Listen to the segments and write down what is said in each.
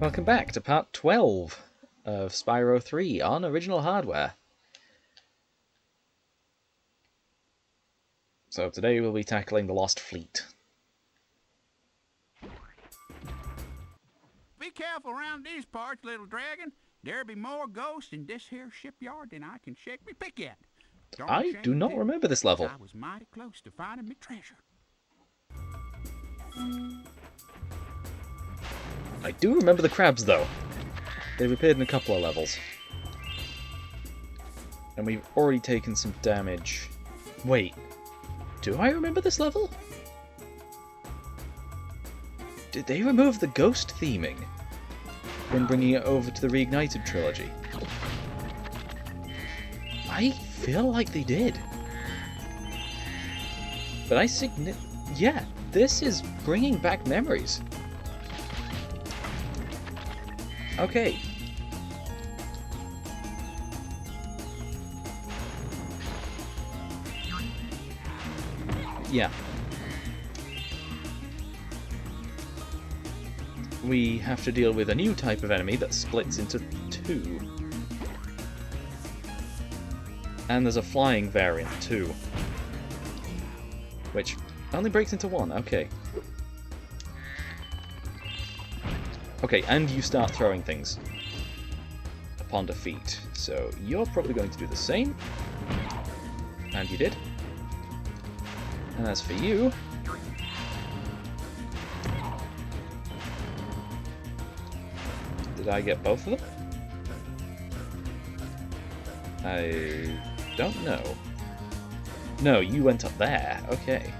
Welcome back to part 12 of Spyro 3 on original hardware. So today we'll be tackling the Lost Fleet. Be careful around these parts, little dragon. There be more ghosts in this here shipyard than I can shake me pick at. I do not remember this level. I was mighty close to finding me treasure. I do remember the crabs though. They've appeared in a couple of levels. And we've already taken some damage. Wait, do I remember this level? Did they remove the ghost theming when bringing it over to the Reignited trilogy? I feel like they did. But yeah, this is bringing back memories. Okay. Yeah. We have to deal with a new type of enemy that splits into two. And there's a flying variant too, which only breaks into one. Okay. Okay, and you start throwing things upon defeat. So you're probably going to do the same. And you did. And as for you... Did I get both of them? I don't know. No, you went up there. Okay.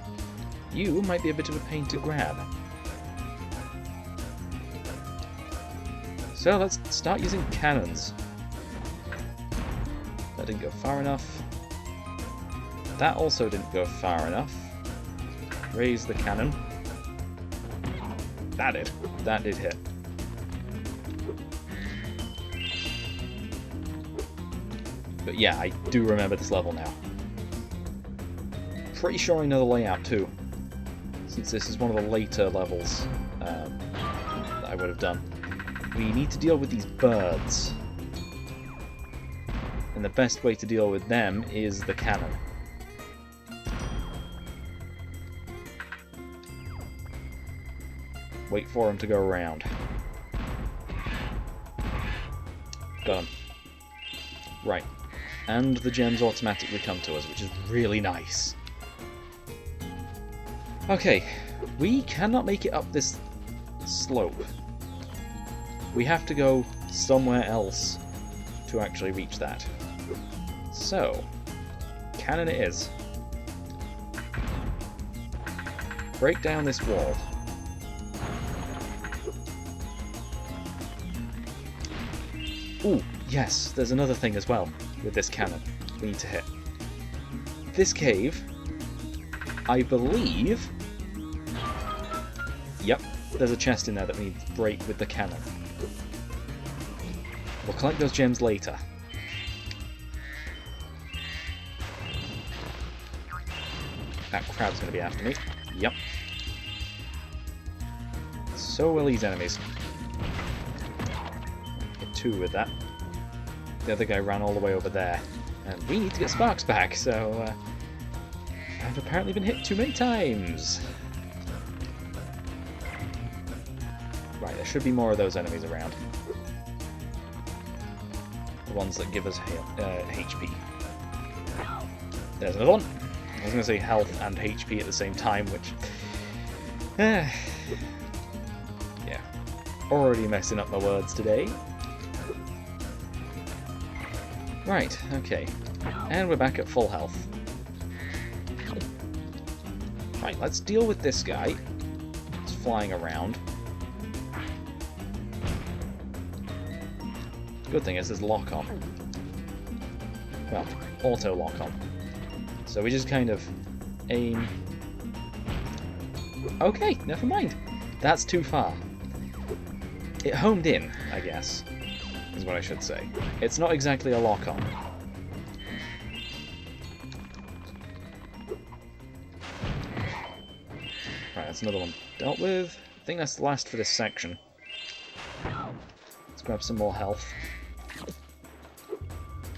You might be a bit of a pain to grab. So let's start using cannons. That didn't go far enough. That also didn't go far enough. Raise the cannon. That did. That did hit. But yeah, I do remember this level now. Pretty sure I know the layout too, since this is one of the later levels that I would have done. We need to deal with these birds. And the best way to deal with them is the cannon. Wait for him to go around. Got him. Right. And the gems automatically come to us, which is really nice. Okay. We cannot make it up this slope. We have to go somewhere else to actually reach that. So, cannon it is. Break down this wall. Ooh, yes, there's another thing as well with this cannon we need to hit. This cave, I believe... Yep, there's a chest in there that we need to break with the cannon. We'll collect those gems later. That crab's going to be after me. Yep. So will these enemies. Hit two with that. The other guy ran all the way over there. And we need to get Sparks back, so... I've apparently been hit too many times. Right, there should be more of those enemies around. Ones that give us HP. There's another one. I was going to say health and HP at the same time, which... yeah. Already messing up my words today. Right, okay. And we're back at full health. Right, let's deal with this guy. He's flying around. Good thing is there's lock-on. Well, auto lock-on. So we just kind of aim... Okay, never mind. That's too far. It homed in, I guess, is what I should say. It's not exactly a lock-on. Right, that's another one dealt with. I think that's the last for this section. grab some more health.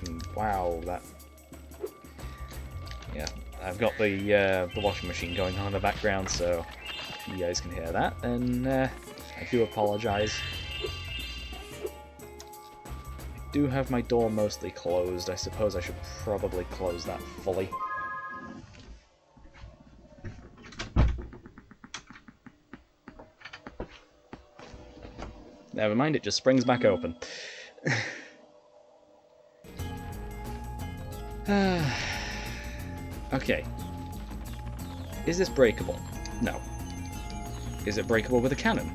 And wow, that... Yeah, I've got the washing machine going on in the background, so if you guys can hear that, and I do apologise. I do have my door mostly closed. I suppose I should probably close that fully. Never mind, it just springs back open. Okay. Is this breakable? No. Is it breakable with a cannon?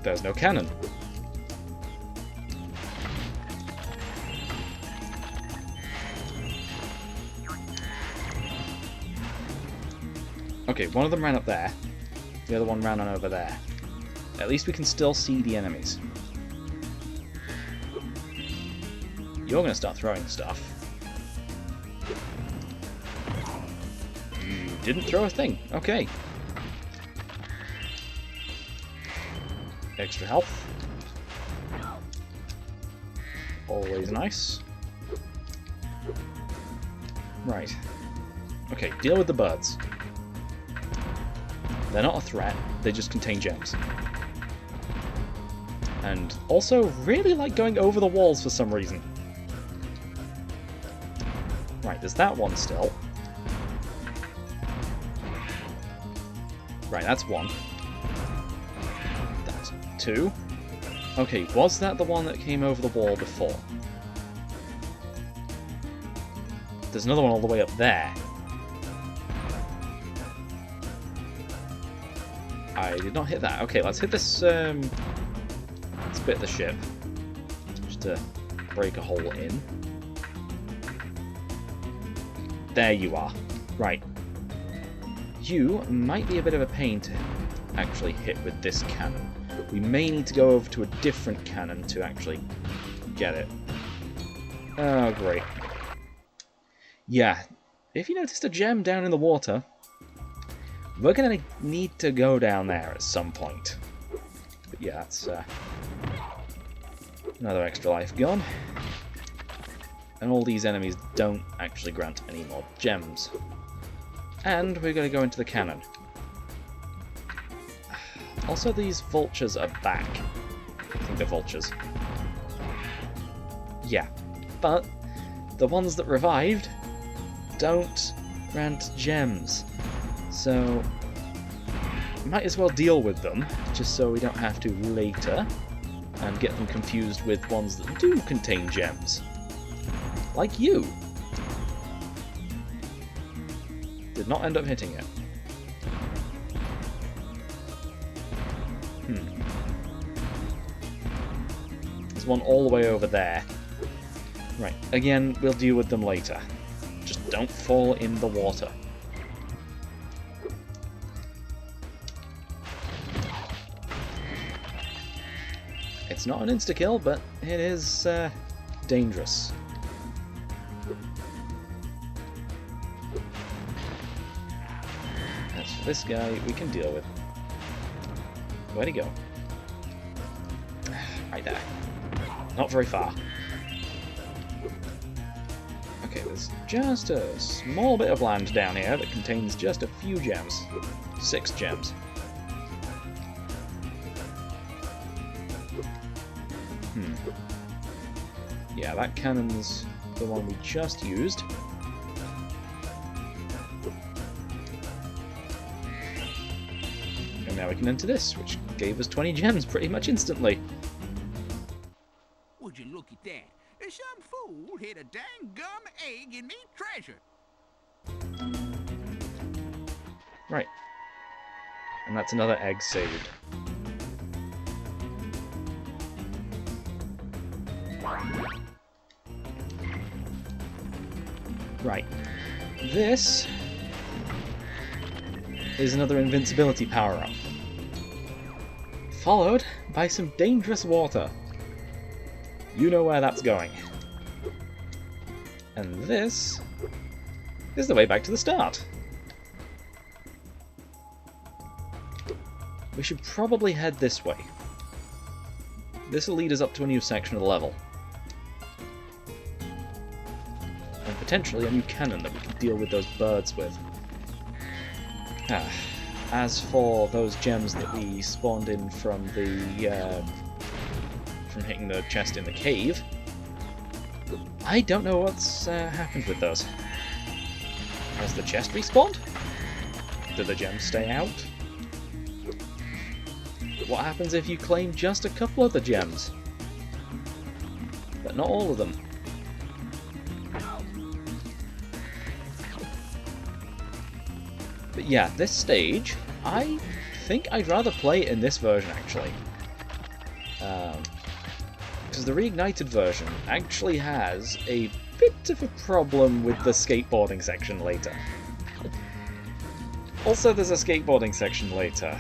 There's no cannon. Okay, one of them ran up there. The other one ran on over there. At least we can still see the enemies. You're going to start throwing stuff. You didn't throw a thing. Okay. Extra health. Always nice. Right. Okay, deal with the birds. They're not a threat, they just contain gems. And also really like going over the walls for some reason. Right, there's that one still. Right, that's one. That's two. Okay, was that the one that came over the wall before? There's another one all the way up there. I did not hit that. Okay, let's hit this, let's bit the ship. Just to break a hole in. There you are. Right. You might be a bit of a pain to actually hit with this cannon. We may need to go over to a different cannon to actually get it. Oh, great. Yeah, if you noticed a gem down in the water, we're going to need to go down there at some point. But yeah, that's another extra life gone. And all these enemies don't actually grant any more gems. And we're going to go into the cannon. Also, these vultures are back. I think they're vultures. Yeah, but the ones that revived don't grant gems. So, might as well deal with them, just so we don't have to later, and get them confused with ones that do contain gems. Like you. Did not end up hitting it. There's one all the way over there. Right, again, we'll deal with them later. Just don't fall in the water. It's not an insta-kill, but it is dangerous. As for this guy, we can deal with. Where'd he go? Right there. Not very far. Okay, there's just a small bit of land down here that contains just a few gems. 6 gems. Yeah, that cannon's the one we just used. And now we can enter this, which gave us 20 gems pretty much instantly. Would you look at that? Some fool hid a dang gum egg in me treasure. Right. And that's another egg saved. Right. This is another invincibility power-up. Followed by some dangerous water. You know where that's going. And this is the way back to the start. We should probably head this way. this will lead us up to a new section of the level. And potentially a new cannon that we can deal with those birds with. As for those gems that we spawned in from the from hitting the chest in the cave, I don't know what's happened with those. Has the chest respawned? Do the gems stay out? What happens if you claim just a couple of the gems? But not all of them. But yeah, this stage, I think I'd rather play it in this version, actually. Because the reignited version actually has a bit of a problem with the skateboarding section later. Also, there's a skateboarding section later.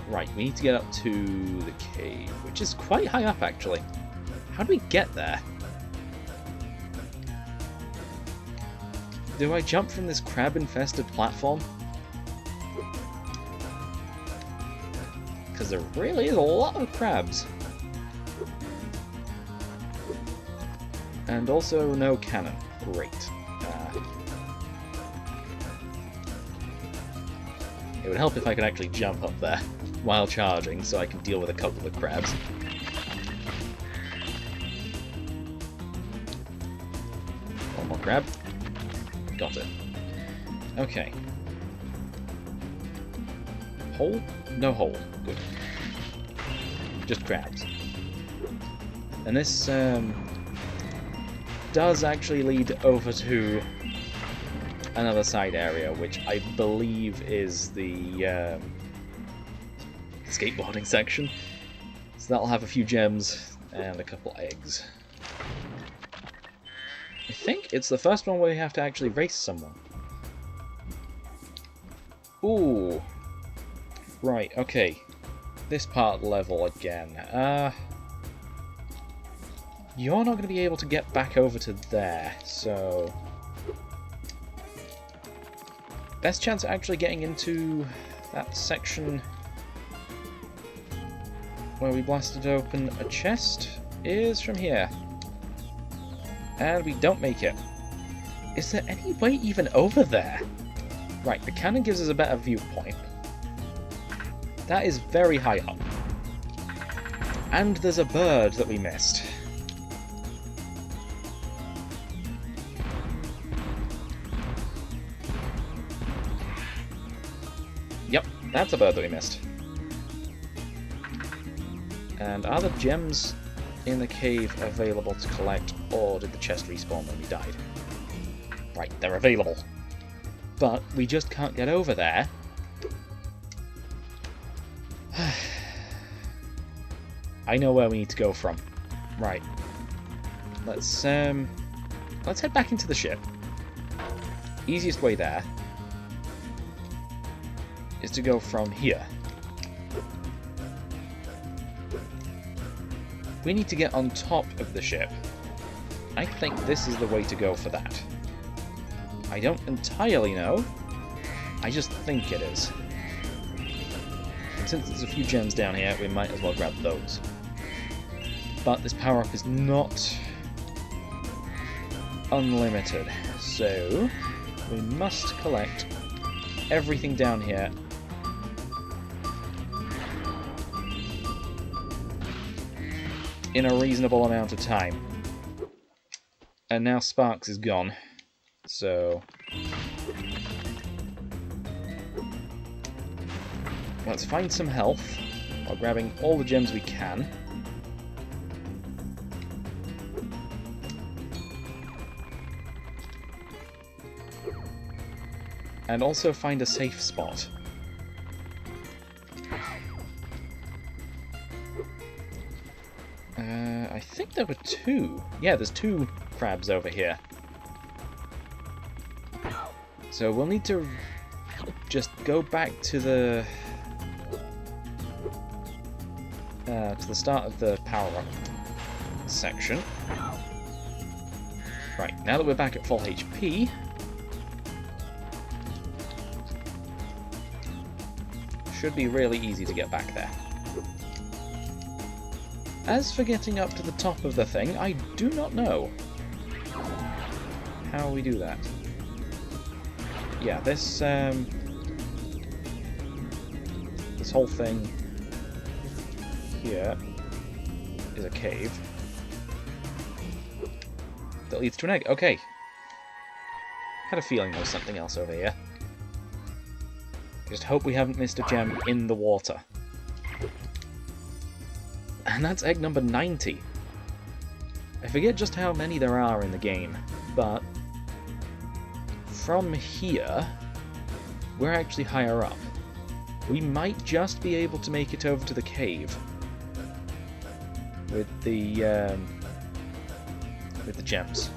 Right, we need to get up to the cave, which is quite high up, actually. How do we get there? Do I jump from this crab-infested platform? Because there really is a lot of crabs. And also no cannon. Great. It would help if I could actually jump up there while charging, so I can deal with a couple of crabs. One more crab. Got it. Okay. Hole? No hole. Good. Just crabs. And this does actually lead over to another side area, which I believe is the skateboarding section. So that'll have a few gems and a couple eggs. I think it's the first one where we have to actually race someone. Ooh. Right, okay. This part of the level again. You're not going to be able to get back over to there, so... Best chance of actually getting into that section where we blasted open a chest is from here. And we don't make it. Is there any way even over there? Right, the cannon gives us a better viewpoint. That is very high up. And there's a bird that we missed. Yep, that's a bird that we missed. And are the gems in the cave available to collect, or did the chest respawn when we died? Right, they're available. But we just can't get over there. I know where we need to go from. Right. Let's head back into the ship. Easiest way there is to go from here. We need to get on top of the ship. I think this is the way to go for that. I don't entirely know. I just think it is. And since there's a few gems down here, we might as well grab those. But this power-up is not unlimited, so we must collect everything down here in a reasonable amount of time. And now Sparks is gone, so let's find some health while grabbing all the gems we can. And also find a safe spot. I think there were two. Yeah, there's two crabs over here. So we'll need to just go back to the start of the power-up section. Right, now that we're back at full HP, should be really easy to get back there. As for getting up to the top of the thing, I do not know how we do that. Yeah, this whole thing here is a cave that leads to an egg. Okay. Had a feeling there was something else over here. Just hope we haven't missed a gem in the water. And that's egg number 90. I forget just how many there are in the game, but from here, we're actually higher up. We might just be able to make it over to the cave with the gems.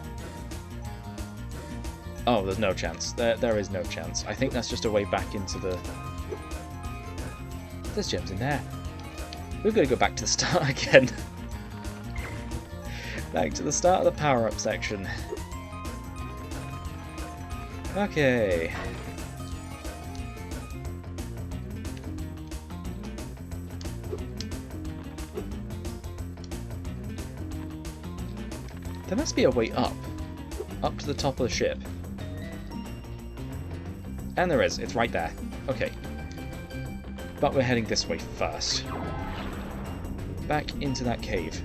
Oh, there's no chance. There is no chance. I think that's just a way back into the... There's gems in there. We've got to go back to the start again. Back to the start of the power-up section. Okay. There must be a way up. Up to the top of the ship. And there is. It's right there. Okay. But we're heading this way first. Back into that cave.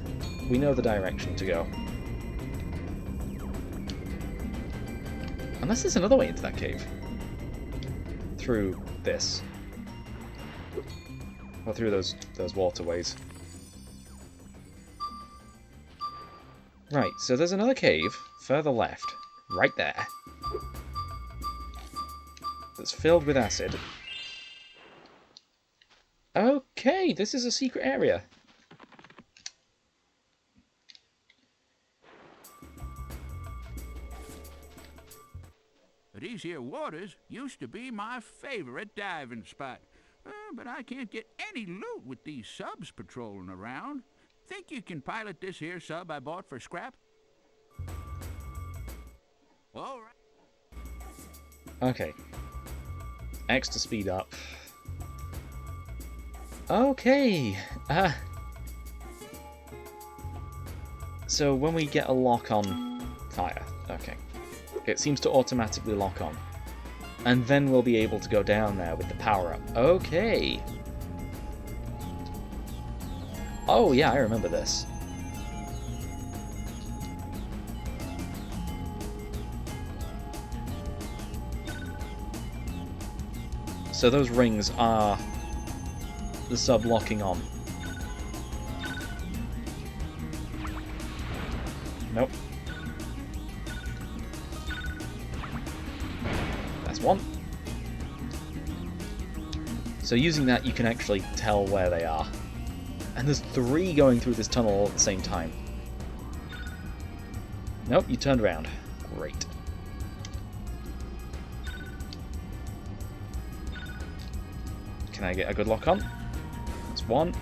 We know the direction to go. Unless there's another way into that cave. Through this. Or through those waterways. Right, so there's another cave further left. Right there. That's filled with acid. Okay, this is a secret area. These here waters used to be my favorite diving spot. But I can't get any loot with these subs patrolling around. Think you can pilot this here sub I bought for scrap? All right. Okay. X to speed up. Okay. So when we get a lock on fire, okay. It seems to automatically lock on. And then we'll be able to go down there with the power-up. Okay. Oh yeah, I remember this. So those rings are the sub locking on. Nope. That's one. So using that, you can actually tell where they are. And there's 3 going through this tunnel all at the same time. Nope, you turned around. Great. Can I get a good lock on? That's 1.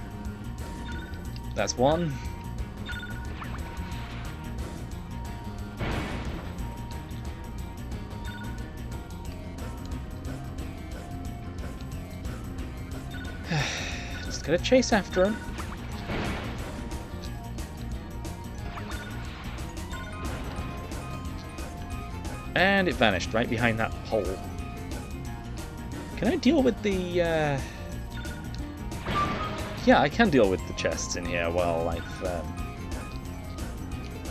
That's 1. Just gotta chase after him. And it vanished right behind that hole. Can I deal with the... Yeah, I can deal with the chests in here while I've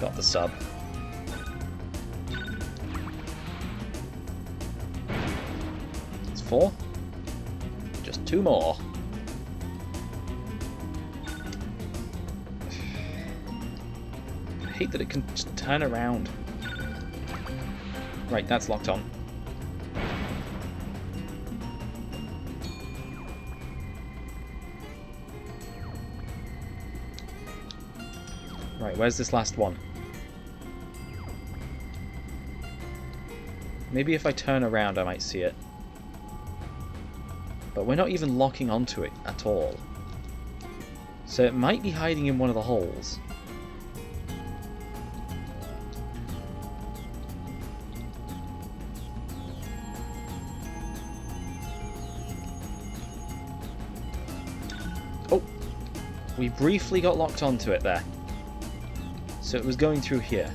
got the sub. It's 4. Just 2 more. I hate that it can just turn around. Right, that's locked on. Right, where's this last one? Maybe if I turn around I might see it. But we're not even locking onto it at all. So it might be hiding in one of the holes. We briefly got locked onto it there. So it was going through here.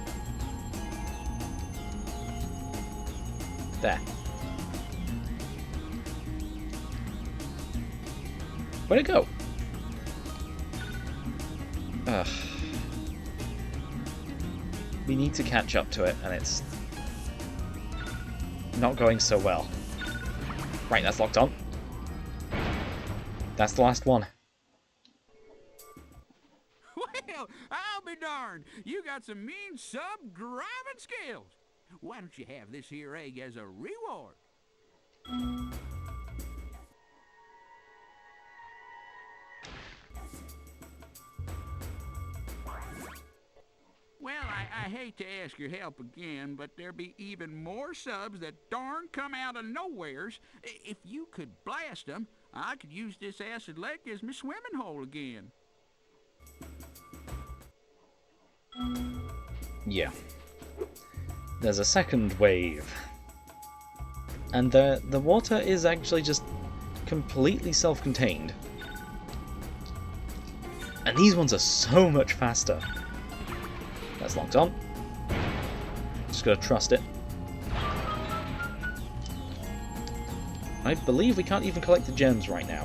There. Where'd it go? Ugh. We need to catch up to it, and it's not going so well. Right, that's locked on. That's the last one. Well, I'll be darned. You got some mean sub-driving skills. Why don't you have this here egg as a reward? Well, I hate to ask your help again, but there be even more subs that darn come out of nowheres. If you could blast them, I could use this acid lake as my swimming hole again. Yeah. There's a second wave. And the water is actually just completely self-contained. And these ones are so much faster. That's locked on. Just gotta trust it. I believe we can't even collect the gems right now.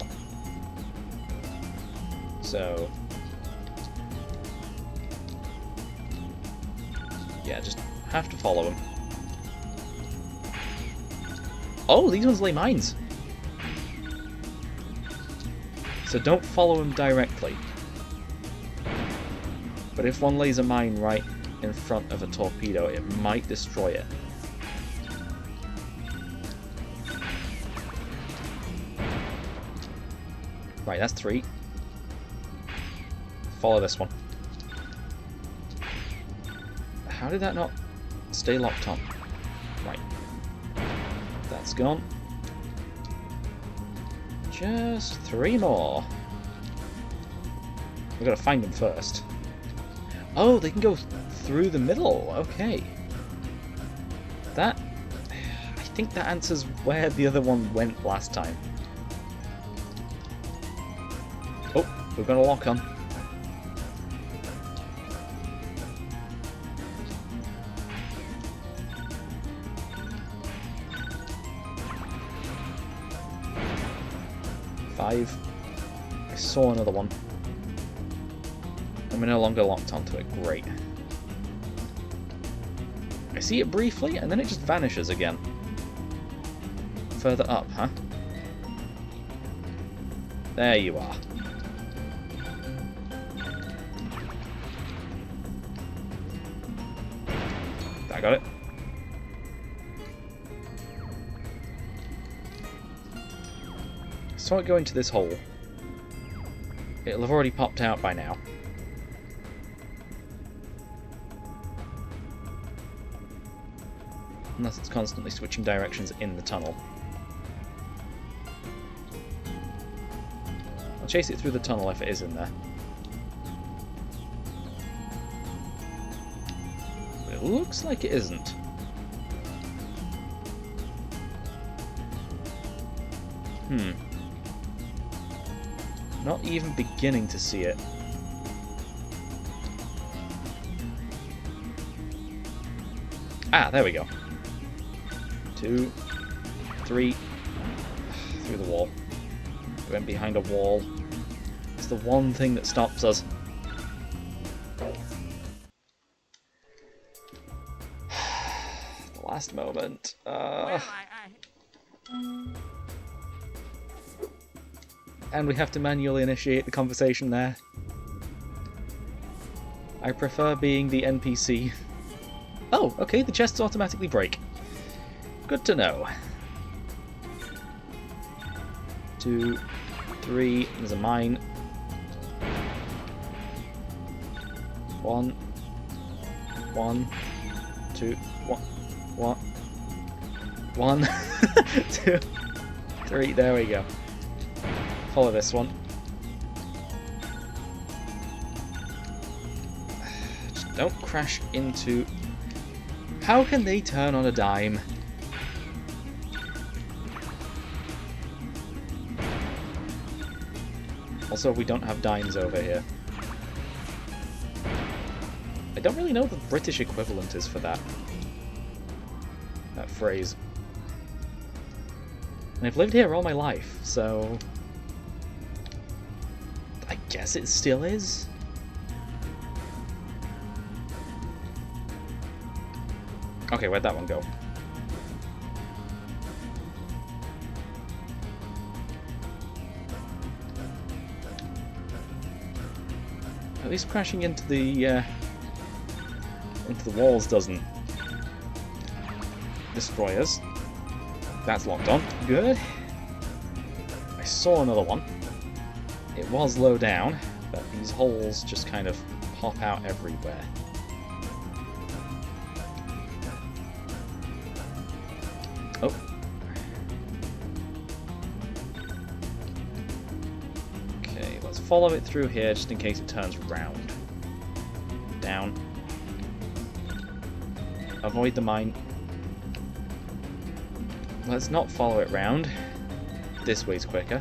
So... yeah, just have to follow him. Oh, these ones lay mines! So don't follow him directly. But if one lays a mine right in front of a torpedo, it might destroy it. Right, that's 3. Follow this one. How did that not stay locked on? Right. That's gone. Just 3 more. We've got to find them first. Oh, they can go through the middle. Okay. That... I think that answers where the other one went last time. Oh, we've got a lock on. I saw another one. And we're no longer locked onto it. Great. I see it briefly, and then it just vanishes again. Further up, huh? There you are. I got it. Saw it go into this hole. It'll have already popped out by now. Unless it's constantly switching directions in the tunnel. I'll chase it through the tunnel if it is in there. But it looks like it isn't. Not even beginning to see it. Ah, there we go. 2, 3, through the wall. We went behind a wall. It's the one thing that stops us. The last moment. And we have to manually initiate the conversation there. I prefer being the NPC. Oh, okay, the chests automatically break. Good to know. 2, 3, there's a mine. 1, 1, 2, 1, 1, 2, 3, there we go. Follow this one. Just don't crash into... How can they turn on a dime? Also, we don't have dines over here. I don't really know what the British equivalent is for that. That phrase. And I've lived here all my life, so... I guess it still is? Okay, where'd that one go? At least crashing into the walls doesn't destroy us. That's locked on. Good. I saw another one. It was low down, but these holes just kind of pop out everywhere. Oh. Okay, let's follow it through here just in case it turns round. Down. Avoid the mine. Let's not follow it round. This way's quicker.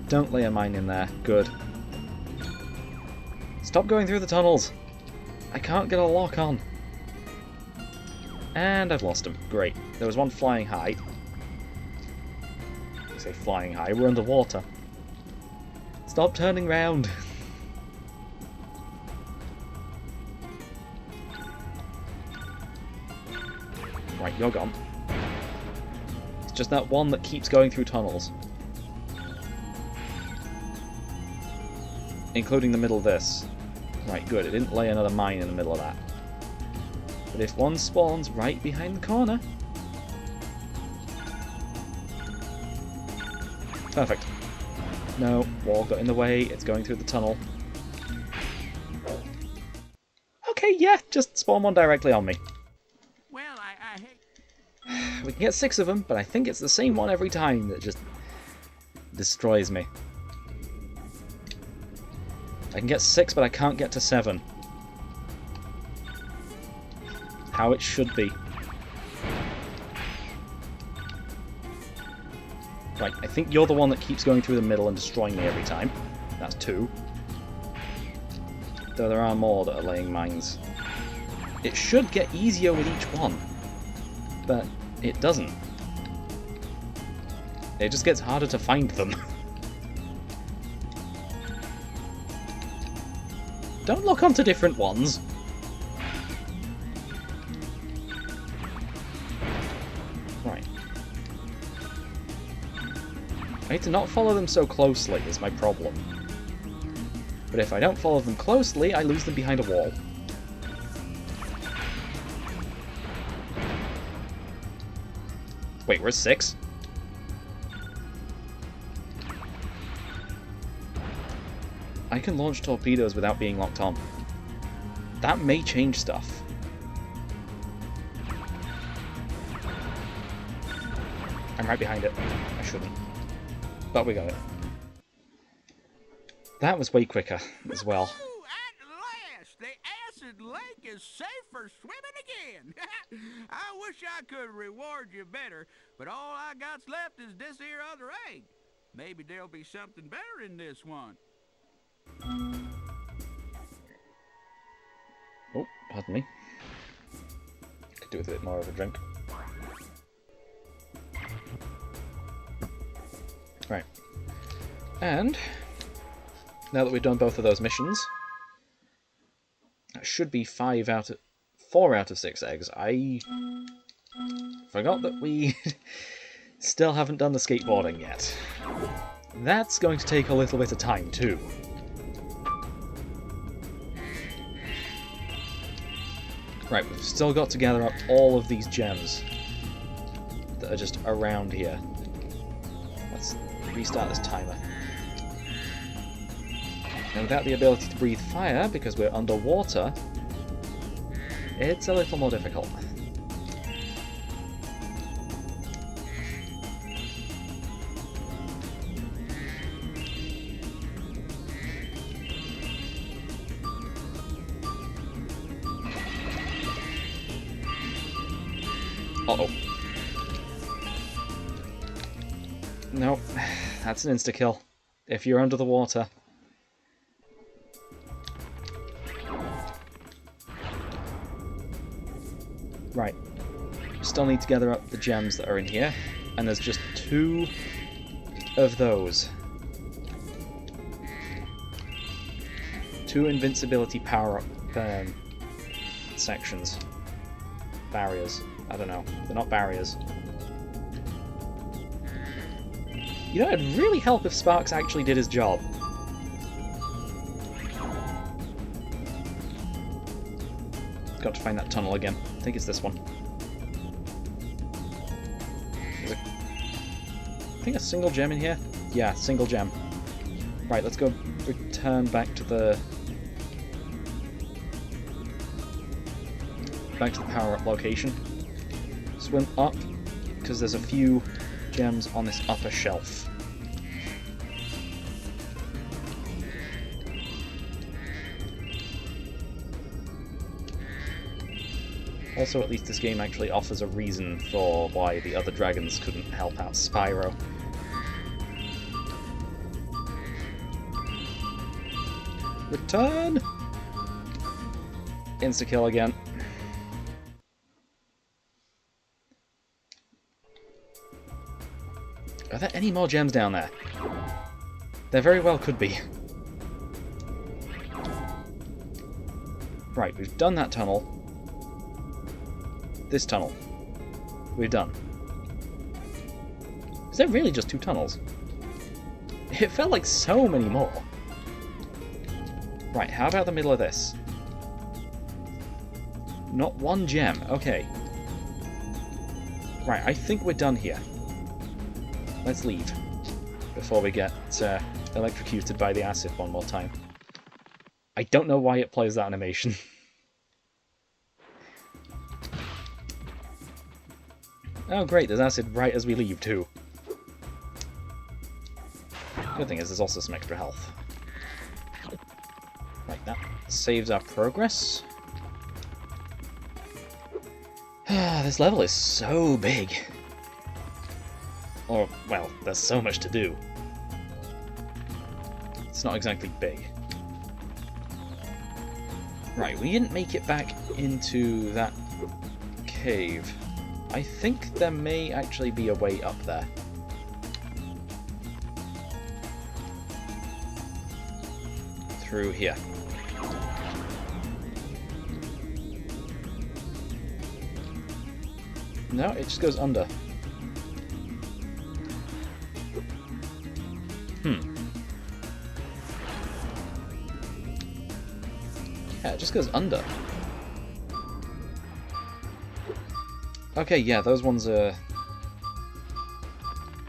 Don't lay a mine in there. Good. Stop going through the tunnels! I can't get a lock on. And I've lost him. Great. There was one flying high. I say flying high, we're underwater. Stop turning round! Right, you're gone. It's just that one that keeps going through tunnels. Including the middle of this. Right, good. It didn't lay another mine in the middle of that. But if one spawns right behind the corner... Perfect. No, wall got in the way. It's going through the tunnel. Okay, yeah, just spawn one directly on me. Well, I hate... We can get 6 of them, but I think it's the same one every time that just destroys me. I can get 6, but I can't get to 7. How it should be. Right, I think you're the one that keeps going through the middle and destroying me every time. That's 2. Though there are more that are laying mines. It should get easier with each one. But it doesn't. It just gets harder to find them. Don't look onto different ones. Right. I need to not follow them so closely is my problem. But if I don't follow them closely, I lose them behind a wall. Wait, where's 6? I can launch torpedoes without being locked on. That may change stuff. I'm right behind it. I shouldn't. But we got it. That was way quicker as well. At last, the acid lake is safe for swimming again. I wish I could reward you better, but all I got's left is this here other egg. Maybe there'll be something better in this one. Oh, pardon me. Could do with a bit more of a drink. Right. And now that we've done both of those missions, that should be 4 out of 6 eggs. I forgot that we still haven't done the skateboarding yet. That's going to take a little bit of time too. Right, we've still got to gather up all of these gems that are just around here. Let's restart this timer. And without the ability to breathe fire, because we're underwater, it's a little more difficult. Uh-oh. Nope, that's an insta-kill. If you're under the water, Right. Still need to gather up the gems that are in here, and there's just 2 of those. 2 invincibility power-up sections. Barriers. I don't know. They're not barriers. You know, it'd really help if Sparks actually did his job. Got to find that tunnel again. I think it's this one. There's I think a single gem in here? Yeah, single gem. Right, let's go return back to the power-up location. Swim up, because there's a few gems on this upper shelf. Also, at least this game actually offers a reason for why the other dragons couldn't help out Spyro. Return! Insta-kill again. Are there any more gems down there? There very well could be. Right, we've done that tunnel. This tunnel. We're done. Is there really just 2 tunnels? It felt like so many more. Right, how about the middle of this? Not 1 gem, okay. Right, I think we're done here. Let's leave before we get electrocuted by the acid one more time. I don't know why it plays that animation. Oh great, there's acid right as we leave too. Good thing is there's also some extra health. Right, that saves our progress. This level is so big. Or, well, there's so much to do. It's not exactly big. Right, we didn't make it back into that cave. I think there may actually be a way up there. Through here. No, it just goes under. Yeah, it just goes under. Okay, yeah, those ones are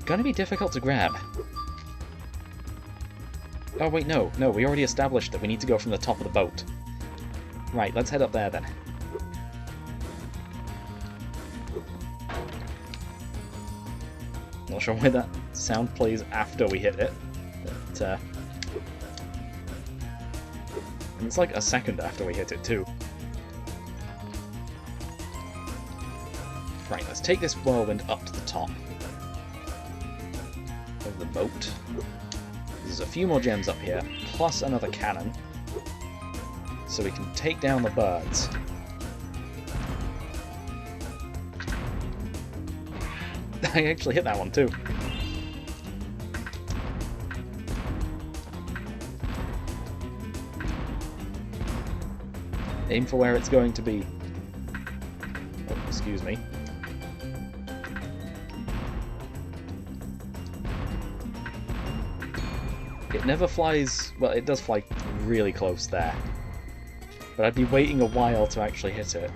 gonna be difficult to grab. Oh wait, no, we already established that we need to go from the top of the boat. Right, let's head up there then. Not sure why that sound plays after we hit it, but and it's like a second after we hit it too. Right, let's take this whirlwind up to the top of the boat. There's a few more gems up here, plus another cannon, so we can take down the birds. I actually hit that one too. Aim for where it's going to be. Oh, excuse me. It never flies... well, it does fly really close there. But I'd be waiting a while to actually hit it.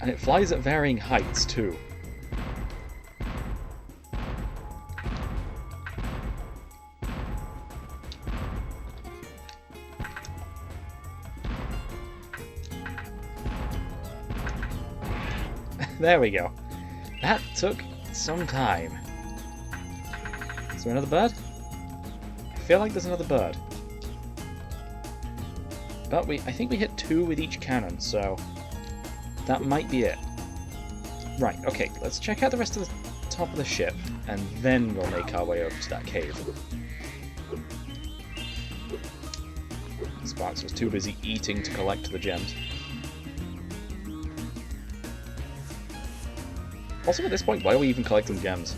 And it flies at varying heights, too. There we go. That took some time. Is there another bird? I feel like there's another bird. But I think we hit 2 with each cannon, so that might be it. Right, okay, let's check out the rest of the top of the ship, and then we'll make our way over to that cave. Sparks was too busy eating to collect the gems. Also, at this point, why are we even collecting gems?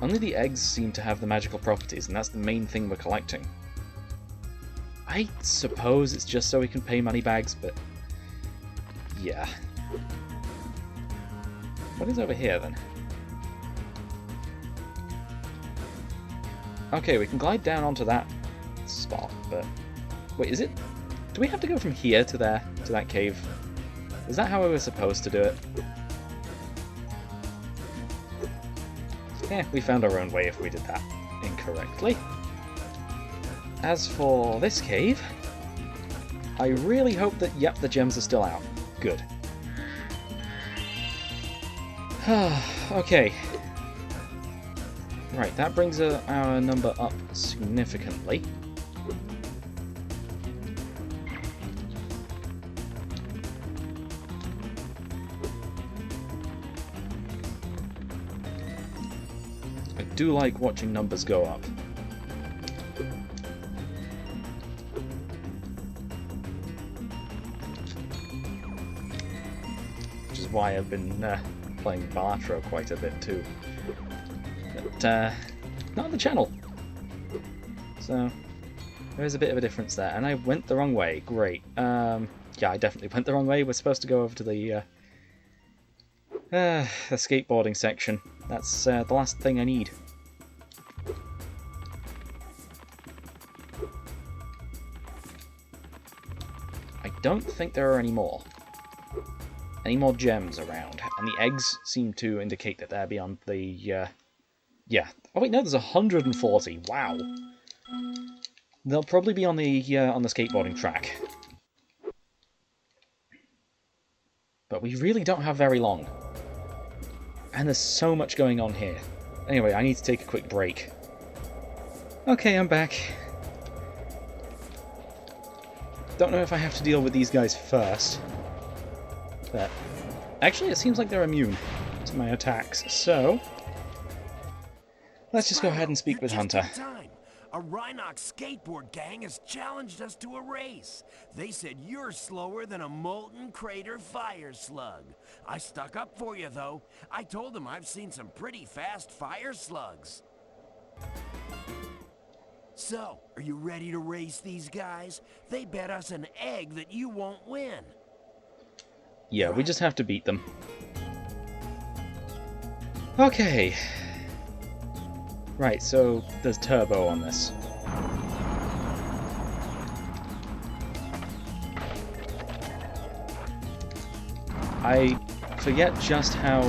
Only the eggs seem to have the magical properties, and that's the main thing we're collecting. I suppose it's just so we can pay money bags, but... yeah. What is over here, then? Okay, we can glide down onto that spot, but... wait, is it... do we have to go from here to there, to that cave? Is that how we were supposed to do it? We found our own way if we did that incorrectly. As for this cave, I really hope that, yep, the gems are still out. Good. Okay. Right, that brings our number up significantly. I do like watching numbers go up. Which is why I've been playing Bartro quite a bit too. But not on the channel. So there is a bit of a difference there. And I went the wrong way. Great. Yeah, I definitely went the wrong way. We're supposed to go over to the skateboarding section. That's the last thing I need. I don't think there are any more gems around, and the eggs seem to indicate that they're beyond the yeah. Oh wait, no, there's 140. Wow. They'll probably be on the skateboarding track. But we really don't have very long. And there's so much going on here. Anyway, I need to take a quick break. Okay, I'm back. Don't know if I have to deal with these guys first. But actually, it seems like they're immune to my attacks, so let's just go ahead and speak with Hunter. A Rhinox skateboard gang has challenged us to a race. They said you're slower than a molten crater fire slug. I stuck up for you, though. I told them I've seen some pretty fast fire slugs. So, are you ready to race these guys? They bet us an egg that you won't win. Yeah, we just have to beat them. Okay. Right, so there's turbo on this. I forget just how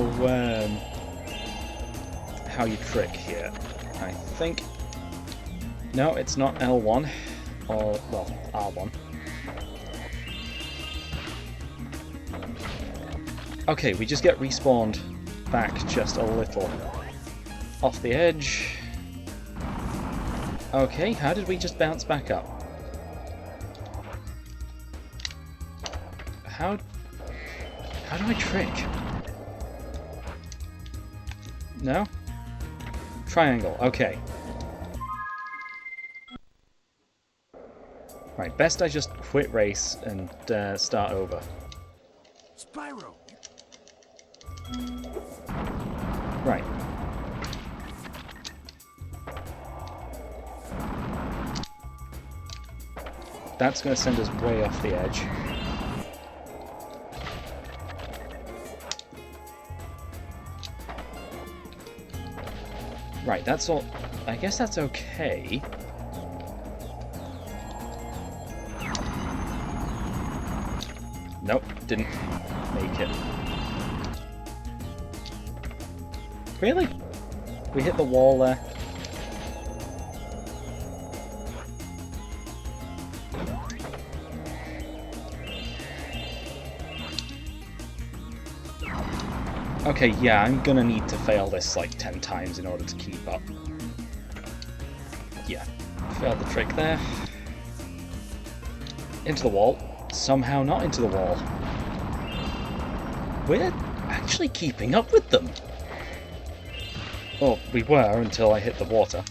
you trick here. I think... no, it's not L1, or, well, R1. Okay, we just get respawned back just a little off the edge. Okay, how did we just bounce back up? How do I trick? No? Triangle, okay. Right, best I just quit race and start over. Spyro! Right. That's going to send us way off the edge. Right, that's all. I guess that's okay. Nope, didn't make it. Really? We hit the wall there. Okay, yeah, I'm gonna need to fail this like 10 times in order to keep up. Yeah, failed the trick there. Into the wall. Somehow not into the wall. We're actually keeping up with them. Well, we were until I hit the water.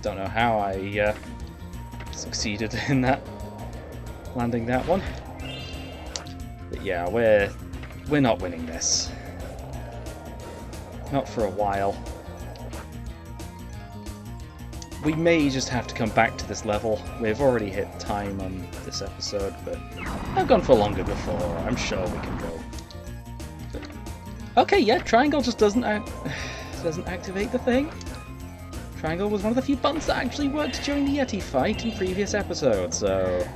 Don't know how I succeeded in that, landing that one. But yeah, we're not winning this. Not for a while. We may just have to come back to this level. We've already hit time on this episode, but I've gone for longer before. I'm sure we can go. But, okay, yeah, triangle just doesn't activate the thing. Triangle was one of the few buttons that actually worked during the Yeti fight in previous episodes, so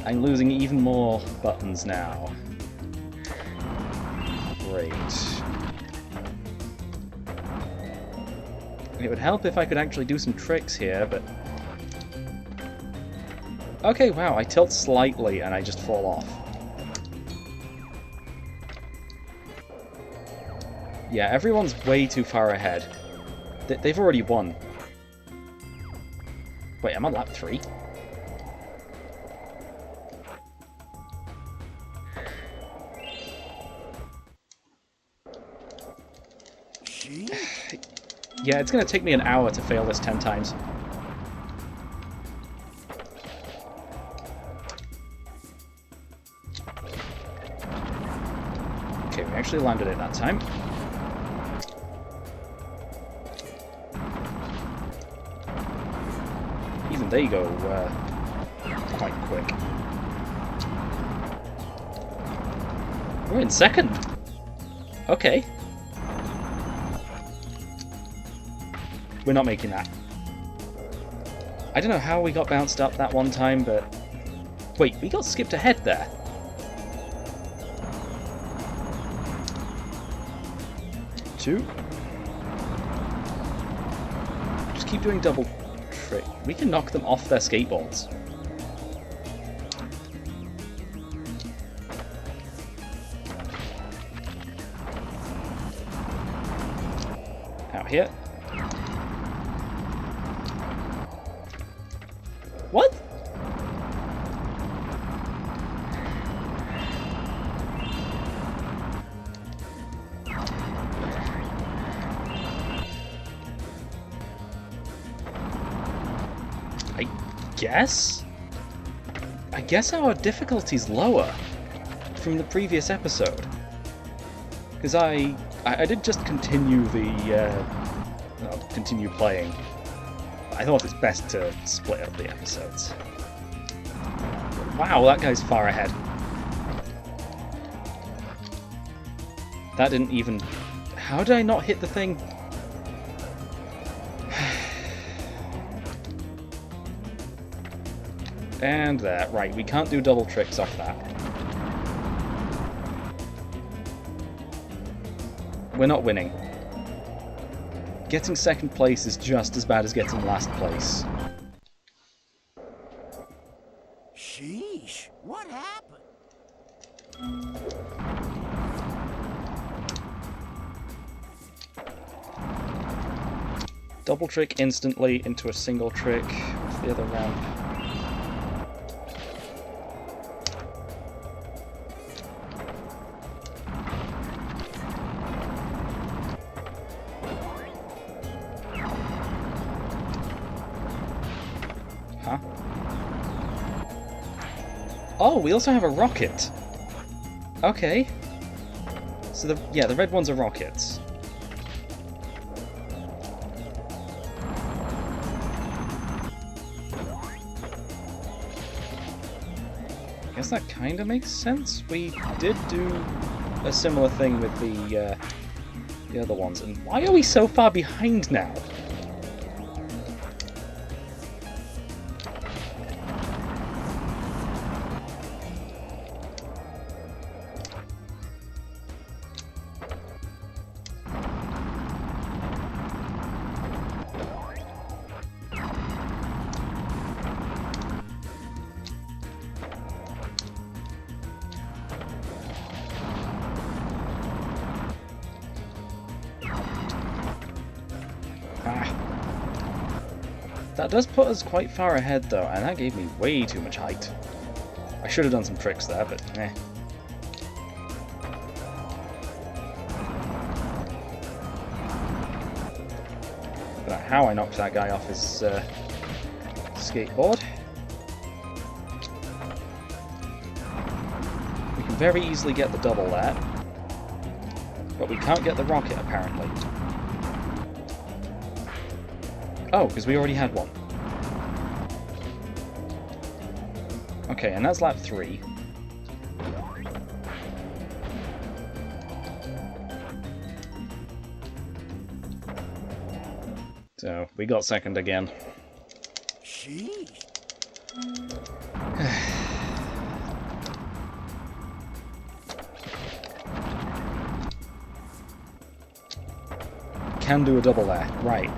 I'm losing even more buttons now. Great. It would help if I could actually do some tricks here, but... Okay, wow, I tilt slightly and I just fall off. Yeah, everyone's way too far ahead. They've already won. Wait, I'm on lap 3? Yeah, it's going to take me an hour to fail this 10 times. Okay, we actually landed it that time. Even they go quite quick. We're in second. Okay. We're not making that. I don't know how we got bounced up that one time, but... Wait, we got skipped ahead there. Two. Just keep doing double trick. We can knock them off their skateboards. Out here. What? I guess our difficulty's lower from the previous episode. Because I did just continue continue playing. I thought it's best to split up the episodes. Wow, that guy's far ahead. That didn't even... How did I not hit the thing? And there. Right, we can't do double tricks off that. We're not winning. Getting second place is just as bad as getting last place. Sheesh, what happened? Double trick instantly into a single trick with the other ramp. Huh? Oh, we also have a rocket. Okay. So the red ones are rockets. I guess that kind of makes sense. We did do a similar thing with the other ones. And why are we so far behind now? That does put us quite far ahead though, and that gave me way too much height. I should have done some tricks there, but eh. Don't know how I knocked that guy off his skateboard. skateboard. We can very easily get the double there. But we can't get the rocket, apparently. Oh, because we already had one. Okay, and that's lap 3. So, we got second again. Sheesh. Can do a double there. Right.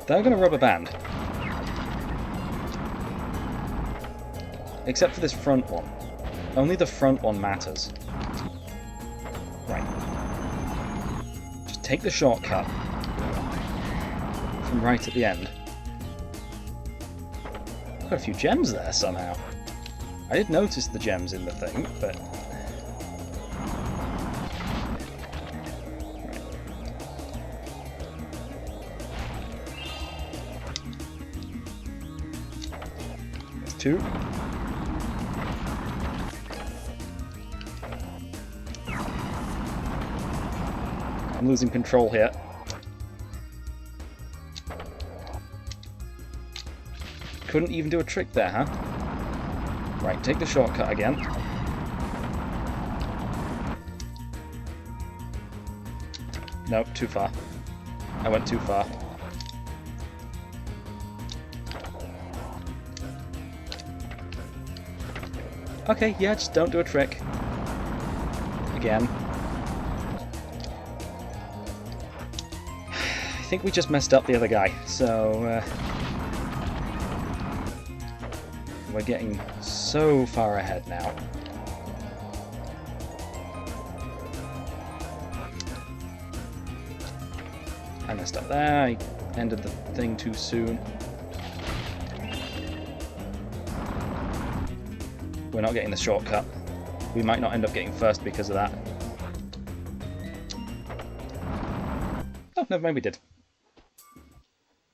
They're going to rubber band. Except for this front one. Only the front one matters. Right. Just take the shortcut from right at the end. Got a few gems there somehow. I did notice the gems in the thing, but... There's 2. I'm losing control here. Couldn't even do a trick there, huh? Right, take the shortcut again. Nope, too far. I went too far. Okay, yeah, just don't do a trick. Again. I think we just messed up the other guy, so... we're getting so far ahead now. I messed up there, I ended the thing too soon. We're not getting the shortcut. We might not end up getting first because of that. Oh, never mind, we did.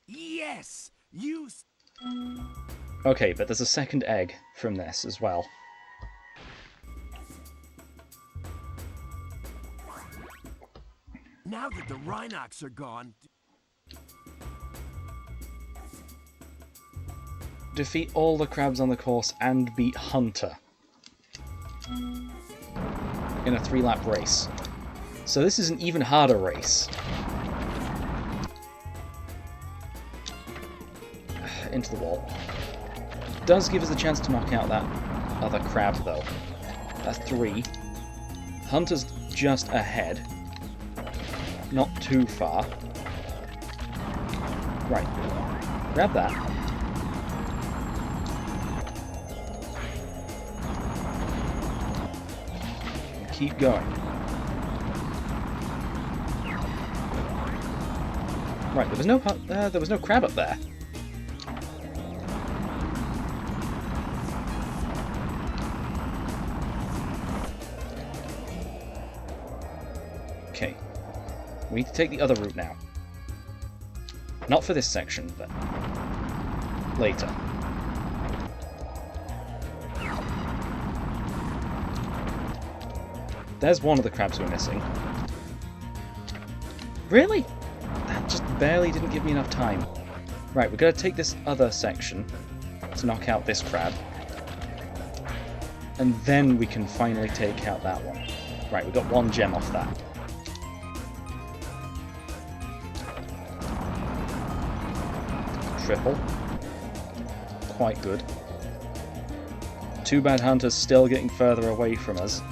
Yes! You... Okay, but there's a second egg from this as well. Now that the Rhinox are gone... Defeat all the crabs on the course and beat Hunter. In a 3-lap race. So this is an even harder race. Into the wall. Does give us a chance to knock out that other crab, though. That's 3. Hunter's just ahead. Not too far. Right. Grab that. And keep going. Right, there was no crab up there. Okay, we need to take the other route now. Not for this section, but later. There's one of the crabs we're missing. Really? That just barely didn't give me enough time. Right, we're going to take this other section to knock out this crab. And then we can finally take out that one. Right, we got 1 gem off that. Triple. Quite good. Too bad Hunter's still getting further away from us.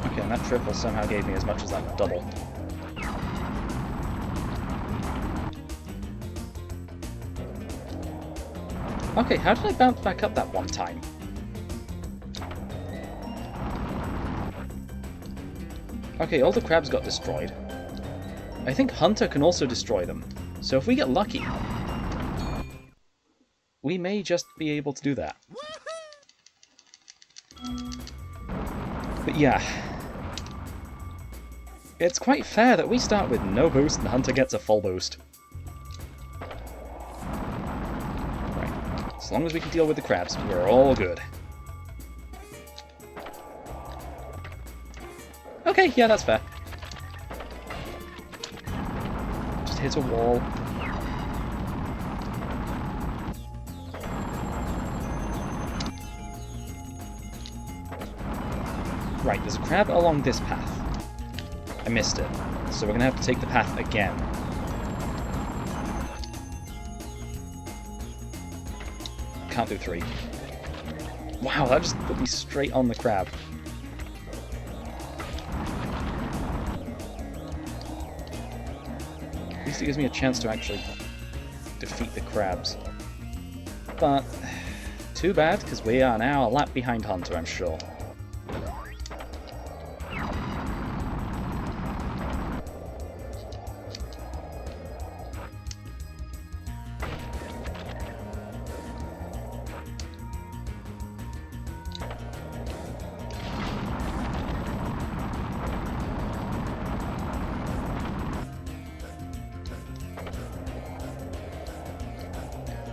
Okay, and that triple somehow gave me as much as that double. Okay, how did I bounce back up that one time? Okay, all the crabs got destroyed. I think Hunter can also destroy them. So if we get lucky, we may just be able to do that. But yeah, It's quite fair that we start with no boost and Hunter gets a full boost. Right. As long as we can deal with the crabs, we're all good. Okay, yeah, that's fair. Just hit a wall. Right, there's a crab along this path. I missed it, so we're going to have to take the path again. Can't do 3. Wow, that just put me straight on the crab. At least it gives me a chance to actually defeat the crabs. But, too bad, because we are now a lap behind Hunter, I'm sure.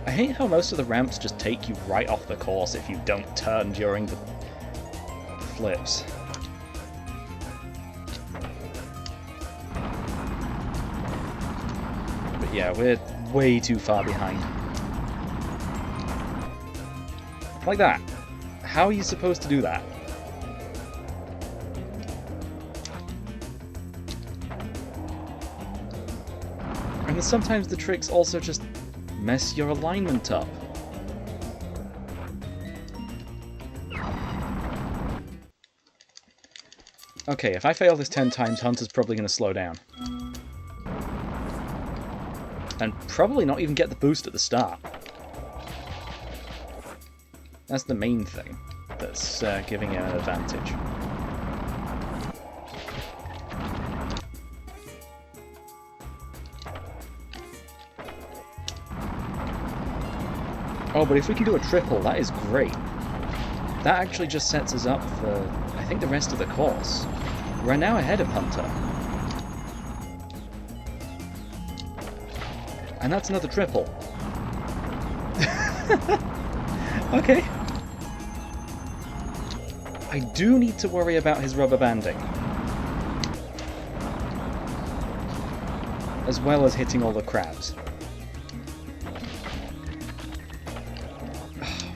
I hate how most of the ramps just take you right off the course if you don't turn during the flips. But yeah, we're way too far behind. Like that. How are you supposed to do that? And then sometimes the tricks also just mess your alignment up. Okay, if I fail this 10 times, Hunter's probably going to slow down. And probably not even get the boost at the start. That's the main thing that's giving it an advantage. Oh, but if we can do a triple, that is great. That actually just sets us up for, I think, the rest of the course. We're now ahead of Hunter. And that's another triple. Okay. I do need to worry about his rubber banding. As well as hitting all the crabs.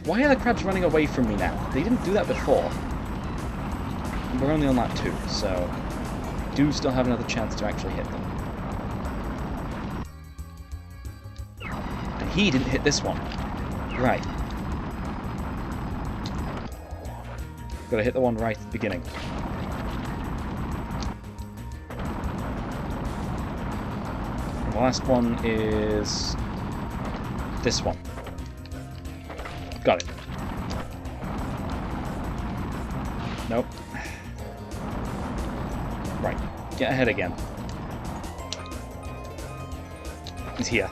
Why are the crabs running away from me now? They didn't do that before. We're only on lap 2, so we do still have another chance to actually hit them. And he didn't hit this one. Right. Gotta hit the one right at the beginning. And the last one is this one. Got it. Nope. Right. Get ahead again. He's here.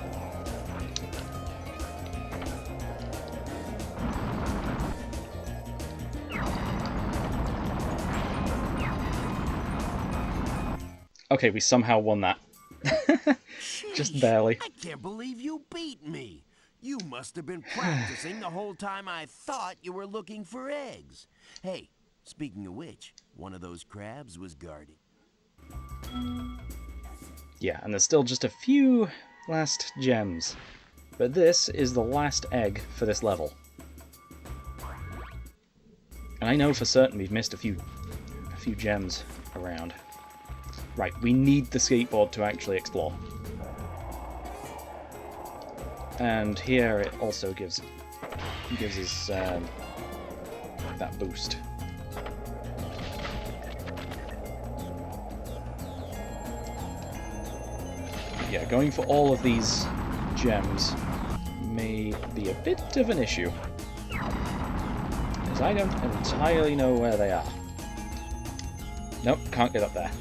Okay, we somehow won that. Just barely. I can't believe you beat me. You must have been practicing the whole time I thought you were looking for eggs. Hey, speaking of which, one of those crabs was guarded. Yeah, and there's still just a few last gems. But this is the last egg for this level. And I know for certain we've missed a few gems around. Right, we need the skateboard to actually explore. And here it also gives us that boost. Yeah, going for all of these gems may be a bit of an issue, because I don't entirely know where they are. Nope, can't get up there.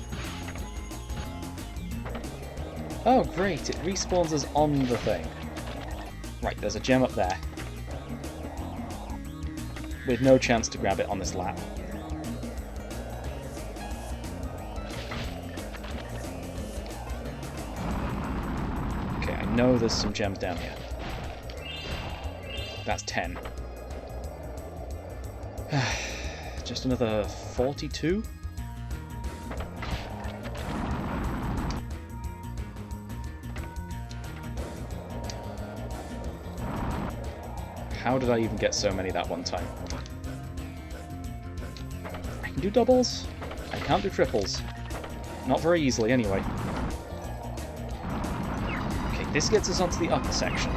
Oh great, it respawns us on the thing. Right, there's a gem up there. With no chance to grab it on this lap. Okay, I know there's some gems down here. That's 10. Just another 42? How did I even get so many that one time? I can do doubles. I can't do triples. Not very easily, anyway. Okay, this gets us onto the upper section.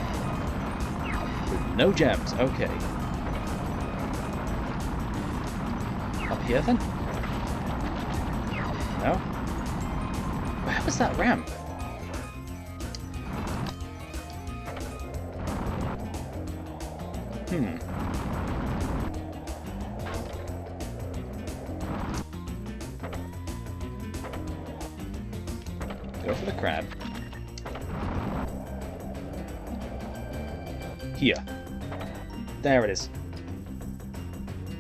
With no gems, okay. Up here, then? No? Where was that ramp? Go for the crab. Here. There it is.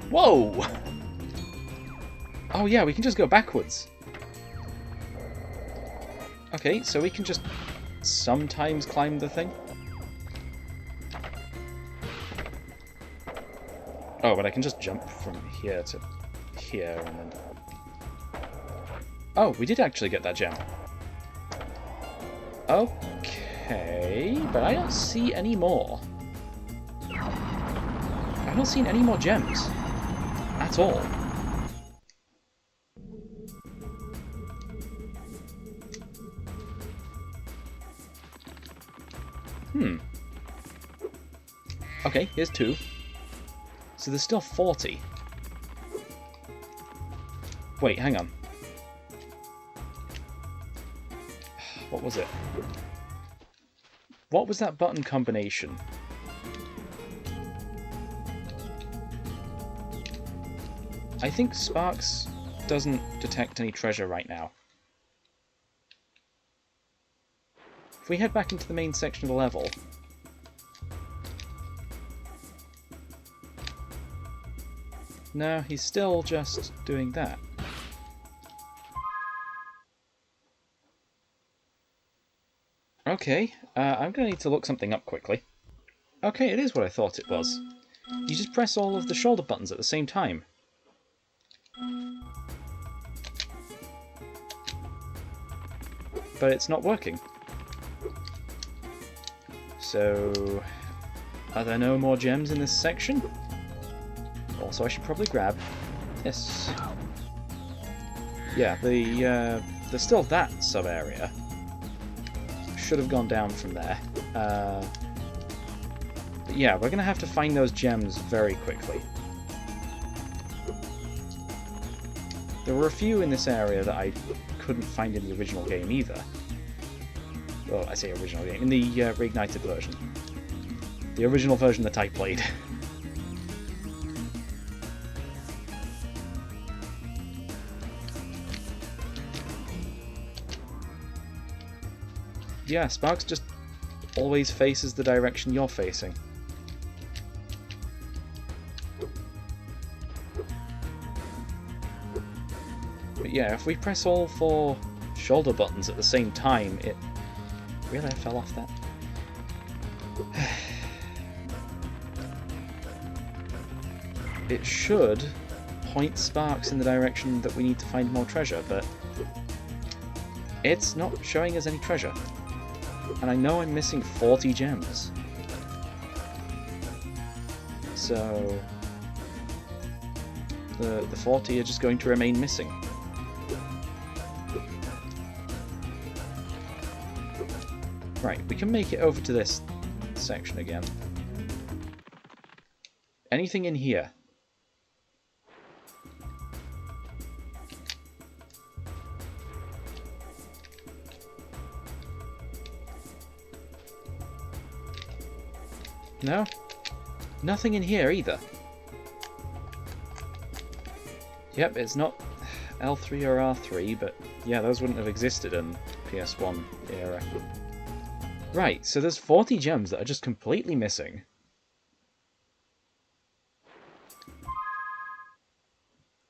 Whoa! Oh yeah, we can just go backwards. Okay, so we can just sometimes climb the thing. Oh, but I can just jump from here to here and then... Oh, we did actually get that gem. Okay, but I don't see any more. I don't see any more gems. At all. Okay, here's 2. So there's still 40. Wait, hang on. What was it? What was that button combination? I think Sparks doesn't detect any treasure right now. If we head back into the main section of the level... No, he's still just doing that. Okay, I'm going to need to look something up quickly. Okay, it is what I thought it was. You just press all of the shoulder buttons at the same time. But it's not working. So, are there no more gems in this section? Also, I should probably grab this. Yeah, there's still that sub-area. Should have gone down from there. But yeah, we're going to have to find those gems very quickly. There were a few in this area that I couldn't find in the original game either. Well, I say original game, in the reignited version. The original version that I played. Yeah, Sparks just always faces the direction you're facing. But yeah, if we press all 4 shoulder buttons at the same time, it... Really? I fell off that? It should point Sparks in the direction that we need to find more treasure, but it's not showing us any treasure. And I know I'm missing 40 gems. So the 40 are just going to remain missing. Right, we can make it over to this section again. Anything in here? No? Nothing in here either. Yep, it's not L3 or R3, but yeah, those wouldn't have existed in PS1 era. Right, so there's 40 gems that are just completely missing.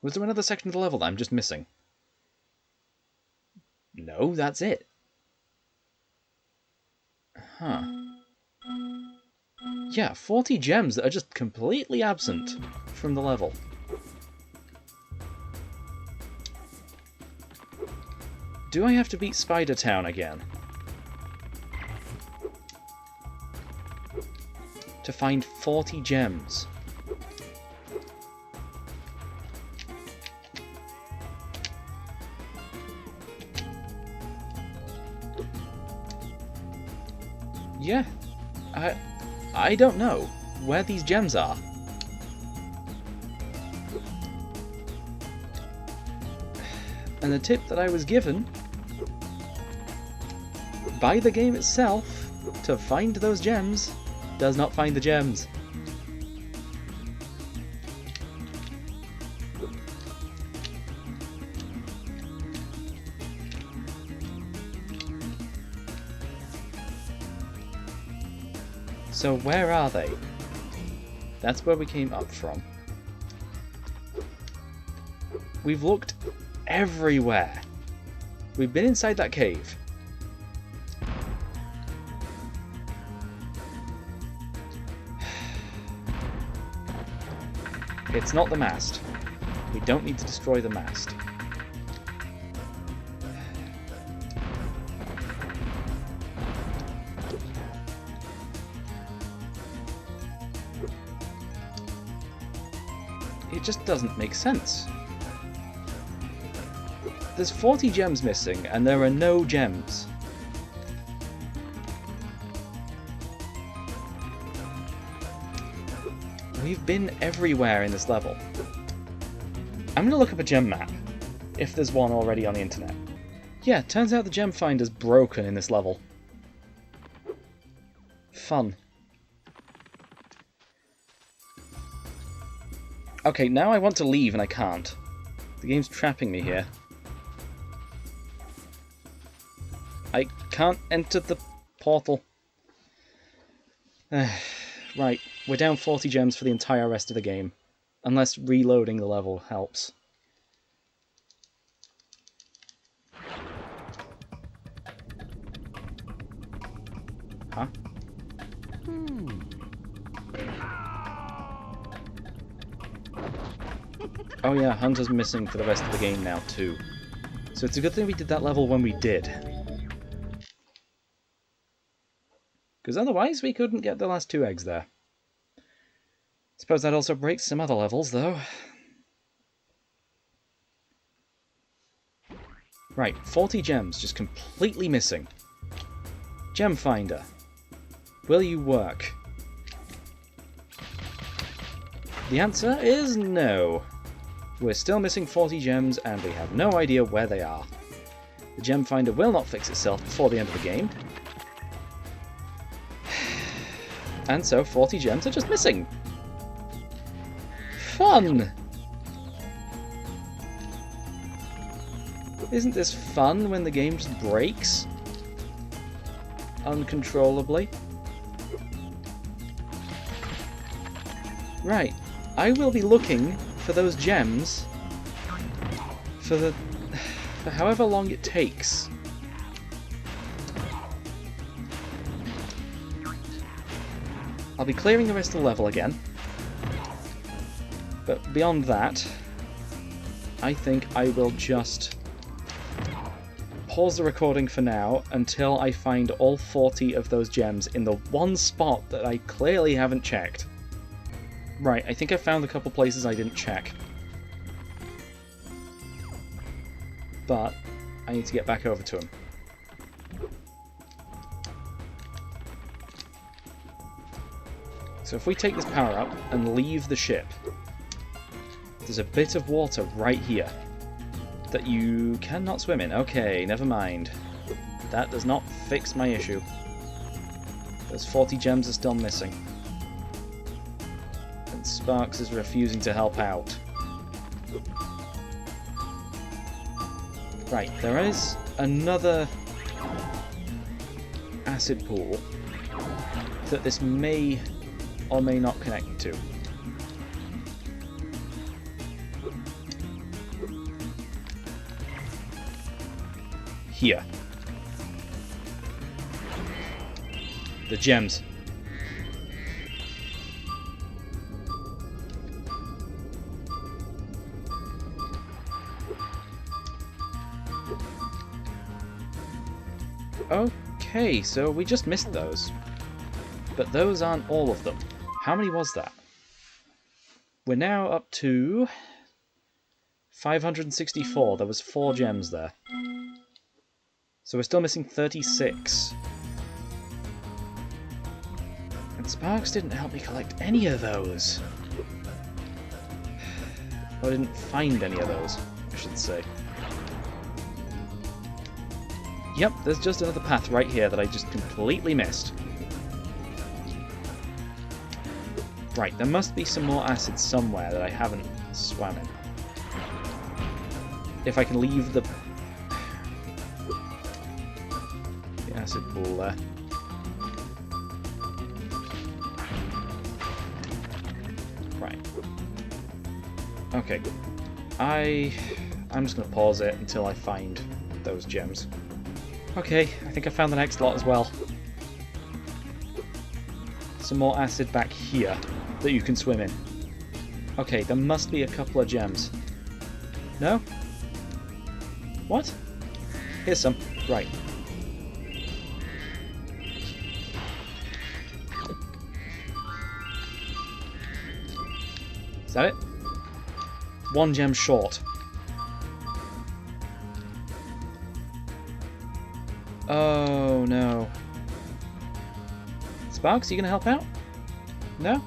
Was there another section of the level that I'm just missing? No, that's it. Huh. Yeah, 40 gems that are just completely absent from the level. Do I have to beat Spider Town again? To find 40 gems. Yeah, I don't know where these gems are. And the tip that I was given by the game itself to find those gems does not find the gems. So where are they? That's where we came up from. We've looked everywhere. We've been inside that cave. It's not the mast. We don't need to destroy the mast. It just doesn't make sense. There's 40 gems missing, and there are no gems. We've been everywhere in this level. I'm gonna look up a gem map, if there's one already on the internet. Yeah, turns out the gem finder's broken in this level. Fun. Okay, now I want to leave and I can't. The game's trapping me here. I can't enter the portal. Right, we're down 40 gems for the entire rest of the game. Unless reloading the level helps. Huh? Oh yeah, Hunter's missing for the rest of the game now too. So it's a good thing we did that level when we did. Because otherwise we couldn't get the last 2 eggs there. Suppose that also breaks some other levels though. Right, 40 gems just completely missing. Gem finder. Will you work? The answer is no. We're still missing 40 gems and we have no idea where they are. The gem finder will not fix itself before the end of the game. And so 40 gems are just missing. Fun! Isn't this fun when the game just breaks? Uncontrollably. Right, I will be looking for those gems for however long it takes. I'll be clearing the rest of the level again. But beyond that, I think I will just pause the recording for now until I find all 40 of those gems in the one spot that I clearly haven't checked. Right, I think I found a couple places I didn't check. But I need to get back over to them. So if we take this power up and leave the ship, there's a bit of water right here that you cannot swim in. Okay, never mind. That does not fix my issue. Those 40 gems are still missing. And Sparks is refusing to help out. Right, there is another acid pool that this may or may not connect to. Here. The gems. Okay, so we just missed those. But those aren't all of them. How many was that? We're now up to 564. There was 4 gems there. So we're still missing 36. And Sparks didn't help me collect any of those. I didn't find any of those, I should say. Yep, there's just another path right here that I just completely missed. Right, there must be some more acid somewhere that I haven't swam in. If I can leave the acid pool there. Right. Okay. I'm just going to pause it until I find those gems. Okay, I think I found the next lot as well. Some more acid back here that you can swim in. Okay, there must be a couple of gems. No? What? Here's some. Right. Is that it? 1 gem short. Oh no. Sparks, you gonna help out? No?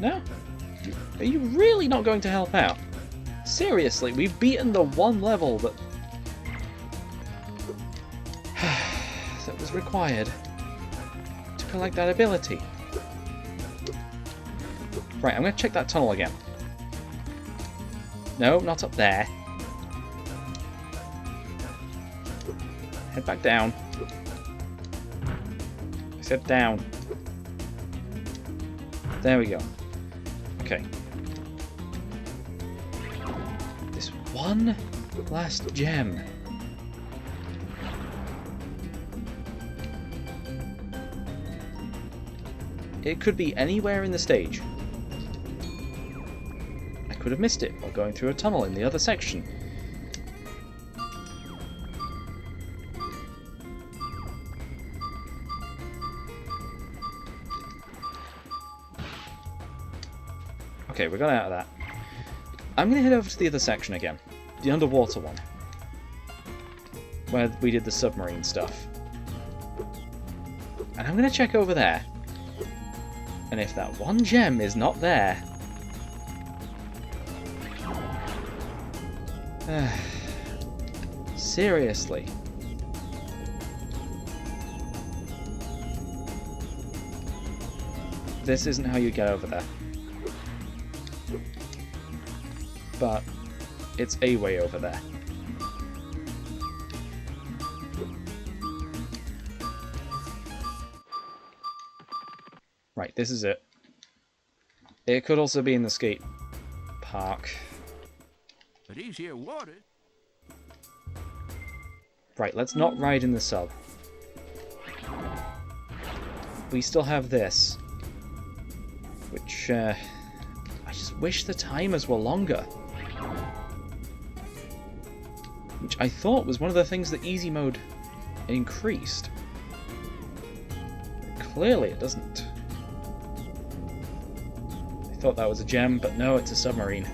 No? Are you really not going to help out? Seriously, we've beaten the one level that that was required to collect that ability. Right, I'm going to check that tunnel again. No, not up there. Head back down. I said down. There we go. Okay. This one last gem. It could be anywhere in the stage. I could have missed it while going through a tunnel in the other section. Okay, we got out of that. I'm going to head over to the other section again. The underwater one. Where we did the submarine stuff. And I'm going to check over there. And if that one gem is not there... seriously. This isn't how you get over there. But it's a way over there. Right, this is it. It could also be in the skate park. But he's here water. Right, let's not ride in the sub. We still have this. Which, I just wish the timers were longer. Which I thought was one of the things that easy mode increased. But clearly it doesn't. I thought that was a gem, but no, it's a submarine.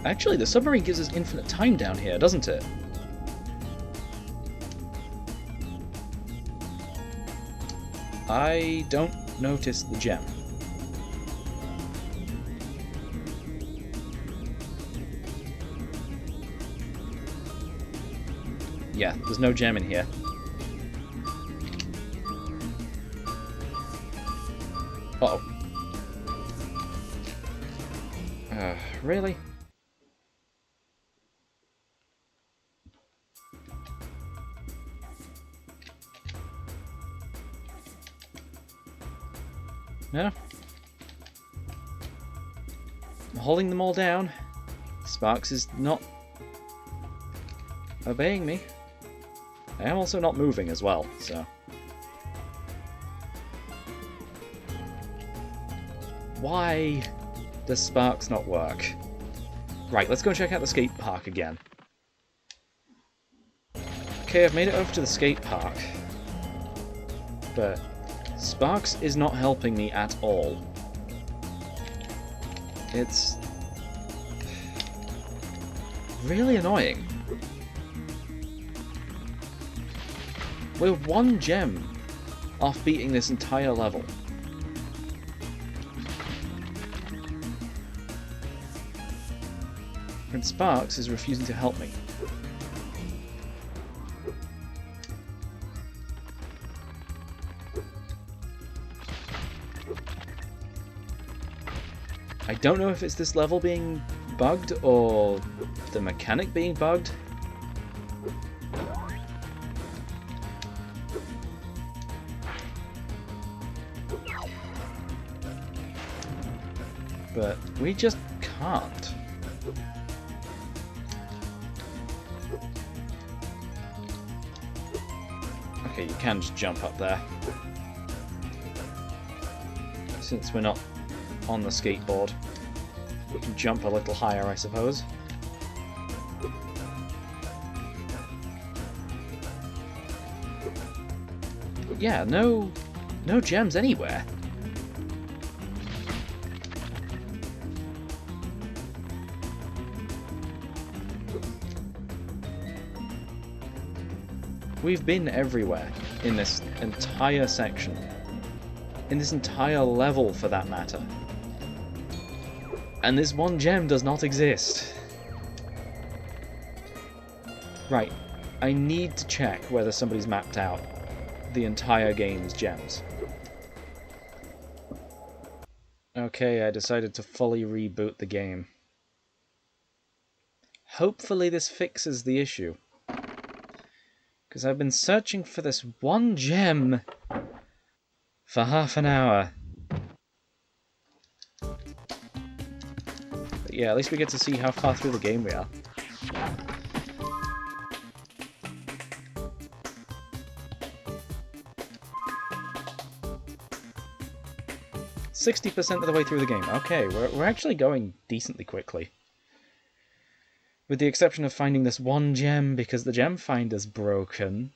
Actually, the submarine gives us infinite time down here, doesn't it? I don't notice the gem. Yeah, there's no gem in here. Uh-oh. Really? No? I'm holding them all down. Sparks is not obeying me. I am also not moving as well, so... Why does Sparks not work? Right, let's go check out the skate park again. Okay, I've made it over to the skate park. But Sparks is not helping me at all. It's really annoying. We're one gem off beating this entire level. And Sparks is refusing to help me. I don't know if it's this level being bugged or the mechanic being bugged. But we just can't. Okay, you can just jump up there. Since we're not on the skateboard, we can jump a little higher, I suppose. But yeah, no gems anywhere. We've been everywhere in this entire section. In this entire level, for that matter. And this one gem does not exist. Right, I need to check whether somebody's mapped out the entire game's gems. Okay, I decided to fully reboot the game. Hopefully this fixes the issue. Because I've been searching for this one gem for half an hour. But yeah, at least we get to see how far through the game we are. "60% of the way through the game." Okay, we're actually going decently quickly. With the exception of finding this one gem because the gem finder's broken.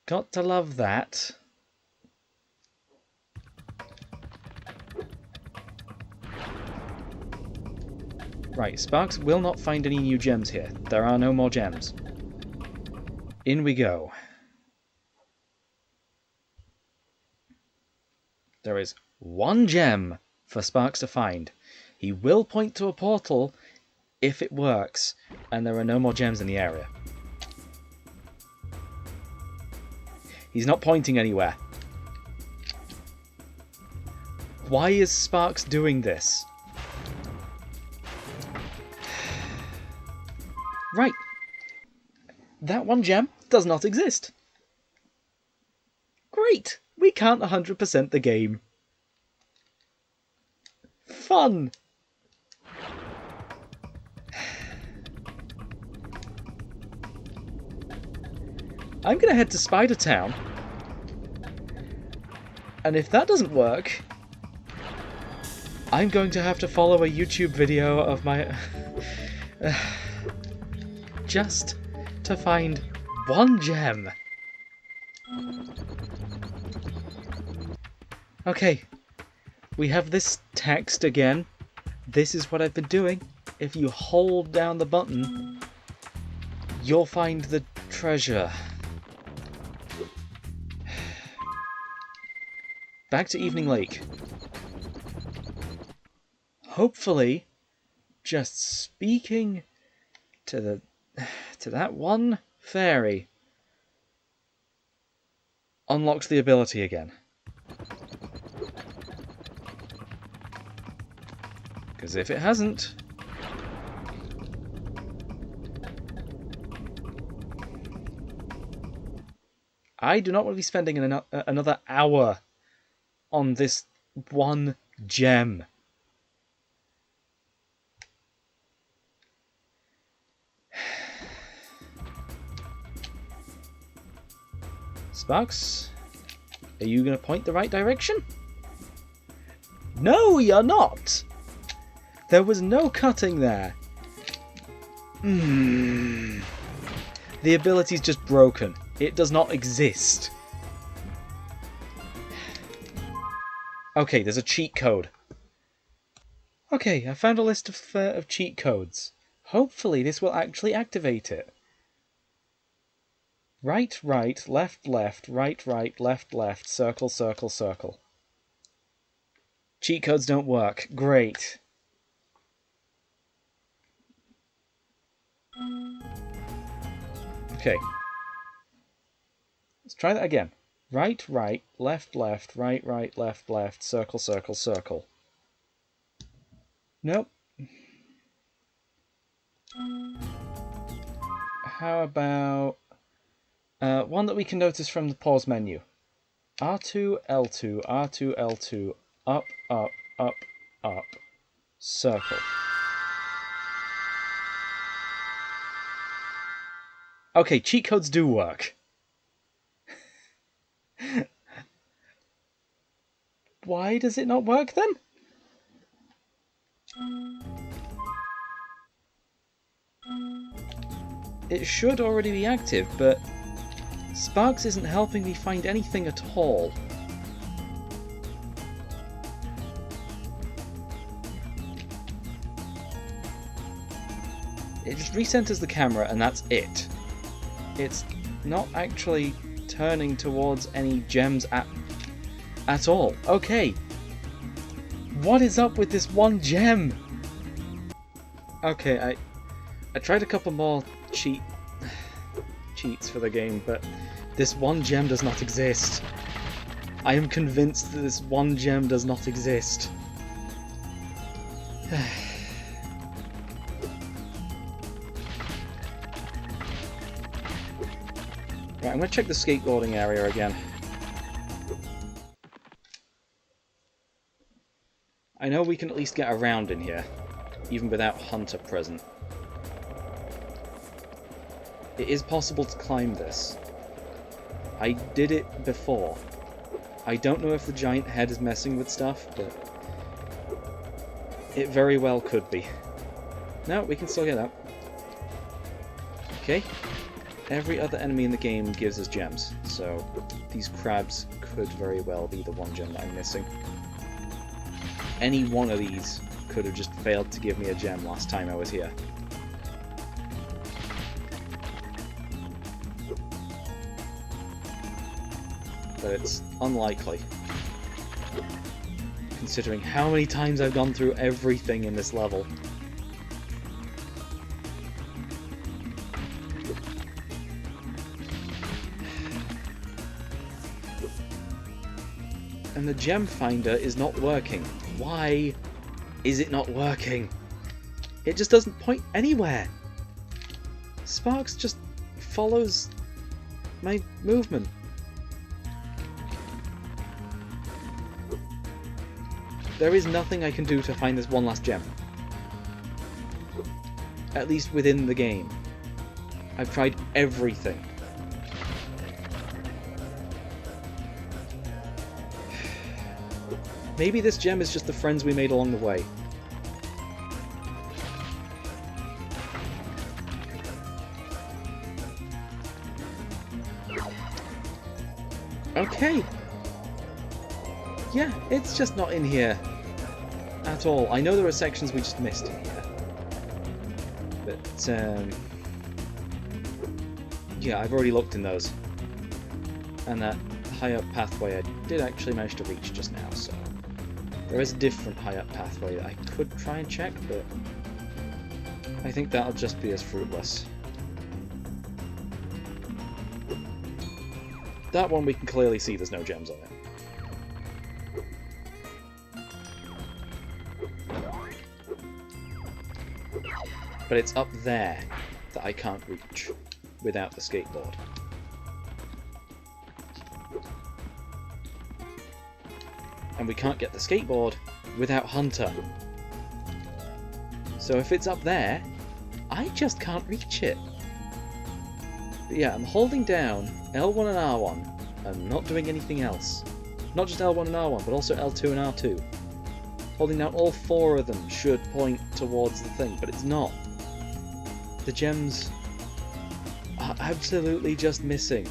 Got to love that. Right, Sparks will not find any new gems here. There are no more gems. In we go. There is one gem for Sparks to find. He will point to a portal if it works, and there are no more gems in the area. He's not pointing anywhere. Why is Sparks doing this? Right. That one gem does not exist. Great! We can't 100% the game. Fun! I'm gonna head to Spider Town. And if that doesn't work, I'm going to have to follow a YouTube video of my... just to find one gem. Okay, we have this text again. This is what I've been doing. If you hold down the button, you'll find the treasure. Back to Evening Lake. Hopefully, just speaking to that one fairy unlocks the ability again. Because if it hasn't, I do not want to be spending another hour on this one gem. Sparks, are you going to point the right direction? No, you're not! There was no cutting there. The ability's just broken. It does not exist. Okay, there's a cheat code. Okay, I found a list of cheat codes. Hopefully this will actually activate it. Right, right, left, left, right, right, left, left, circle, circle, circle. Cheat codes don't work. Great. Okay. Let's try that again. Right, right, left, left, right, right, left, left, circle, circle, circle. Nope. How about one that we can notice from the pause menu? R2, L2, R2, L2, up, up, up, up, circle. Okay, cheat codes do work. Why does it not work then? It should already be active, but Sparks isn't helping me find anything at all. It just recenters the camera and that's it. It's not actually turning towards any gems at all. Okay. What is up with this one gem? Okay, I tried a couple more cheats for the game, but this one gem does not exist. I am convinced that this one gem does not exist. Right, I'm going to check the skateboarding area again. I know we can at least get around in here, even without Hunter present. It is possible to climb this. I did it before. I don't know if the giant head is messing with stuff, but it very well could be. No, we can still get up. Okay. Every other enemy in the game gives us gems, so these crabs could very well be the one gem that I'm missing. Any one of these could have just failed to give me a gem last time I was here. But it's unlikely, considering how many times I've gone through everything in this level. And the gem finder is not working. Why is it not working? It just doesn't point anywhere. Sparks just follows my movement. There is nothing I can do to find this one last gem. At least within the game. I've tried everything. Maybe this gem is just the friends we made along the way. Okay. Yeah, it's just not in here at all. I know there are sections we just missed in here. But, yeah, I've already looked in those. And that high up pathway I did actually manage to reach just now, so... There is a different high up pathway that I could try and check, but I think that'll just be as fruitless. That one we can clearly see there's no gems on it. But it's up there that I can't reach without the skateboard. And we can't get the skateboard without Hunter. So if it's up there, I just can't reach it. But yeah, I'm holding down L1 and R1 and not doing anything else. Not just L1 and R1, but also L2 and R2. Holding down all 4 of them should point towards the thing, but it's not. The gems are absolutely just missing.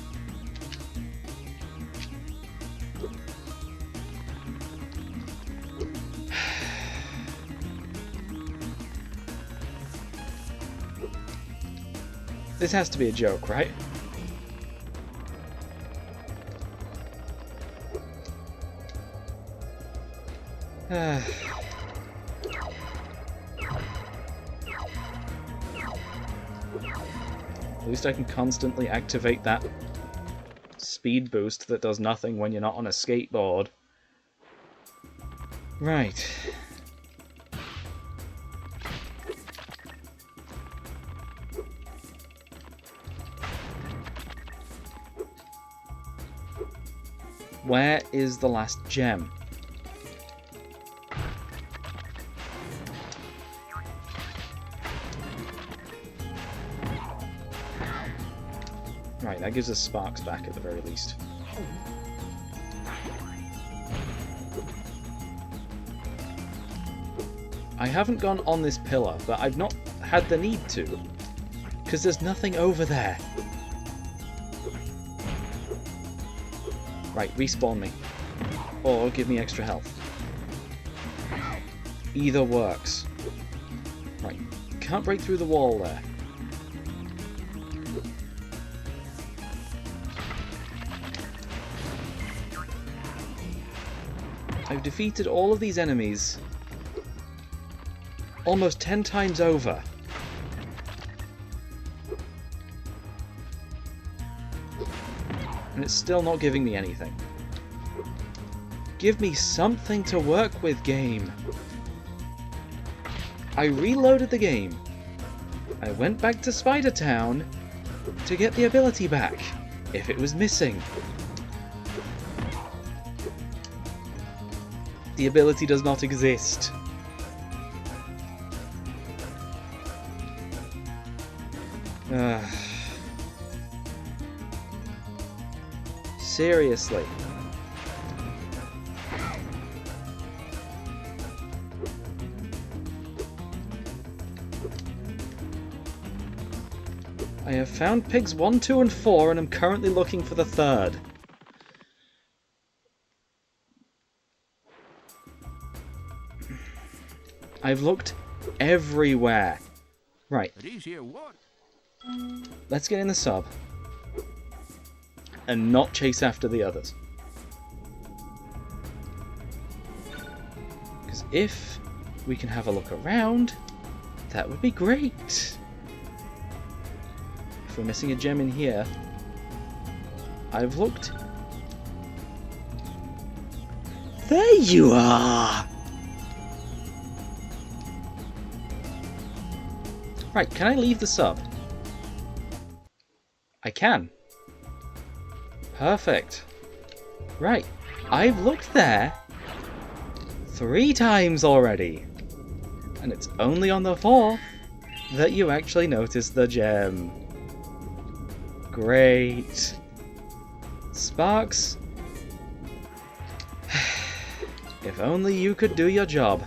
This has to be a joke, right? At least I can constantly activate that speed boost that does nothing when you're not on a skateboard. Right. Where is the last gem? Right, that gives us sparks back at the very least. I haven't gone on this pillar, but I've not had the need to, because there's nothing over there. Right, respawn me. Or give me extra health. Either works. Right, can't break through the wall there. I've defeated all of these enemies almost 10 times over. And it's still not giving me anything. Give me something to work with, game. I reloaded the game. I went back to Spider Town to get the ability back, if it was missing. The ability does not exist. Seriously. I have found pigs 1, 2, and 4, and I'm currently looking for the 3rd. I've looked everywhere. Right. Let's get in the sub. And not chase after the others. Because if we can have a look around, that would be great. If we're missing a gem in here, I've looked. There you are! Right, can I leave the sub? I can. Perfect. Right, I've looked there 3 times already. And it's only on the 4th that you actually notice the gem. Great. Sparks. If only you could do your job.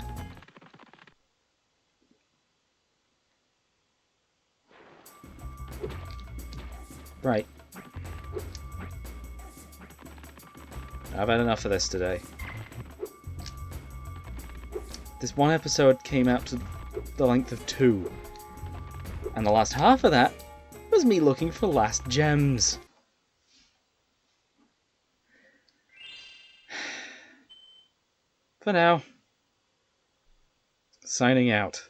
Right. I've had enough of this today. This one episode came out to the length of 2. And the last half of that was me looking for last gems. For now, signing out.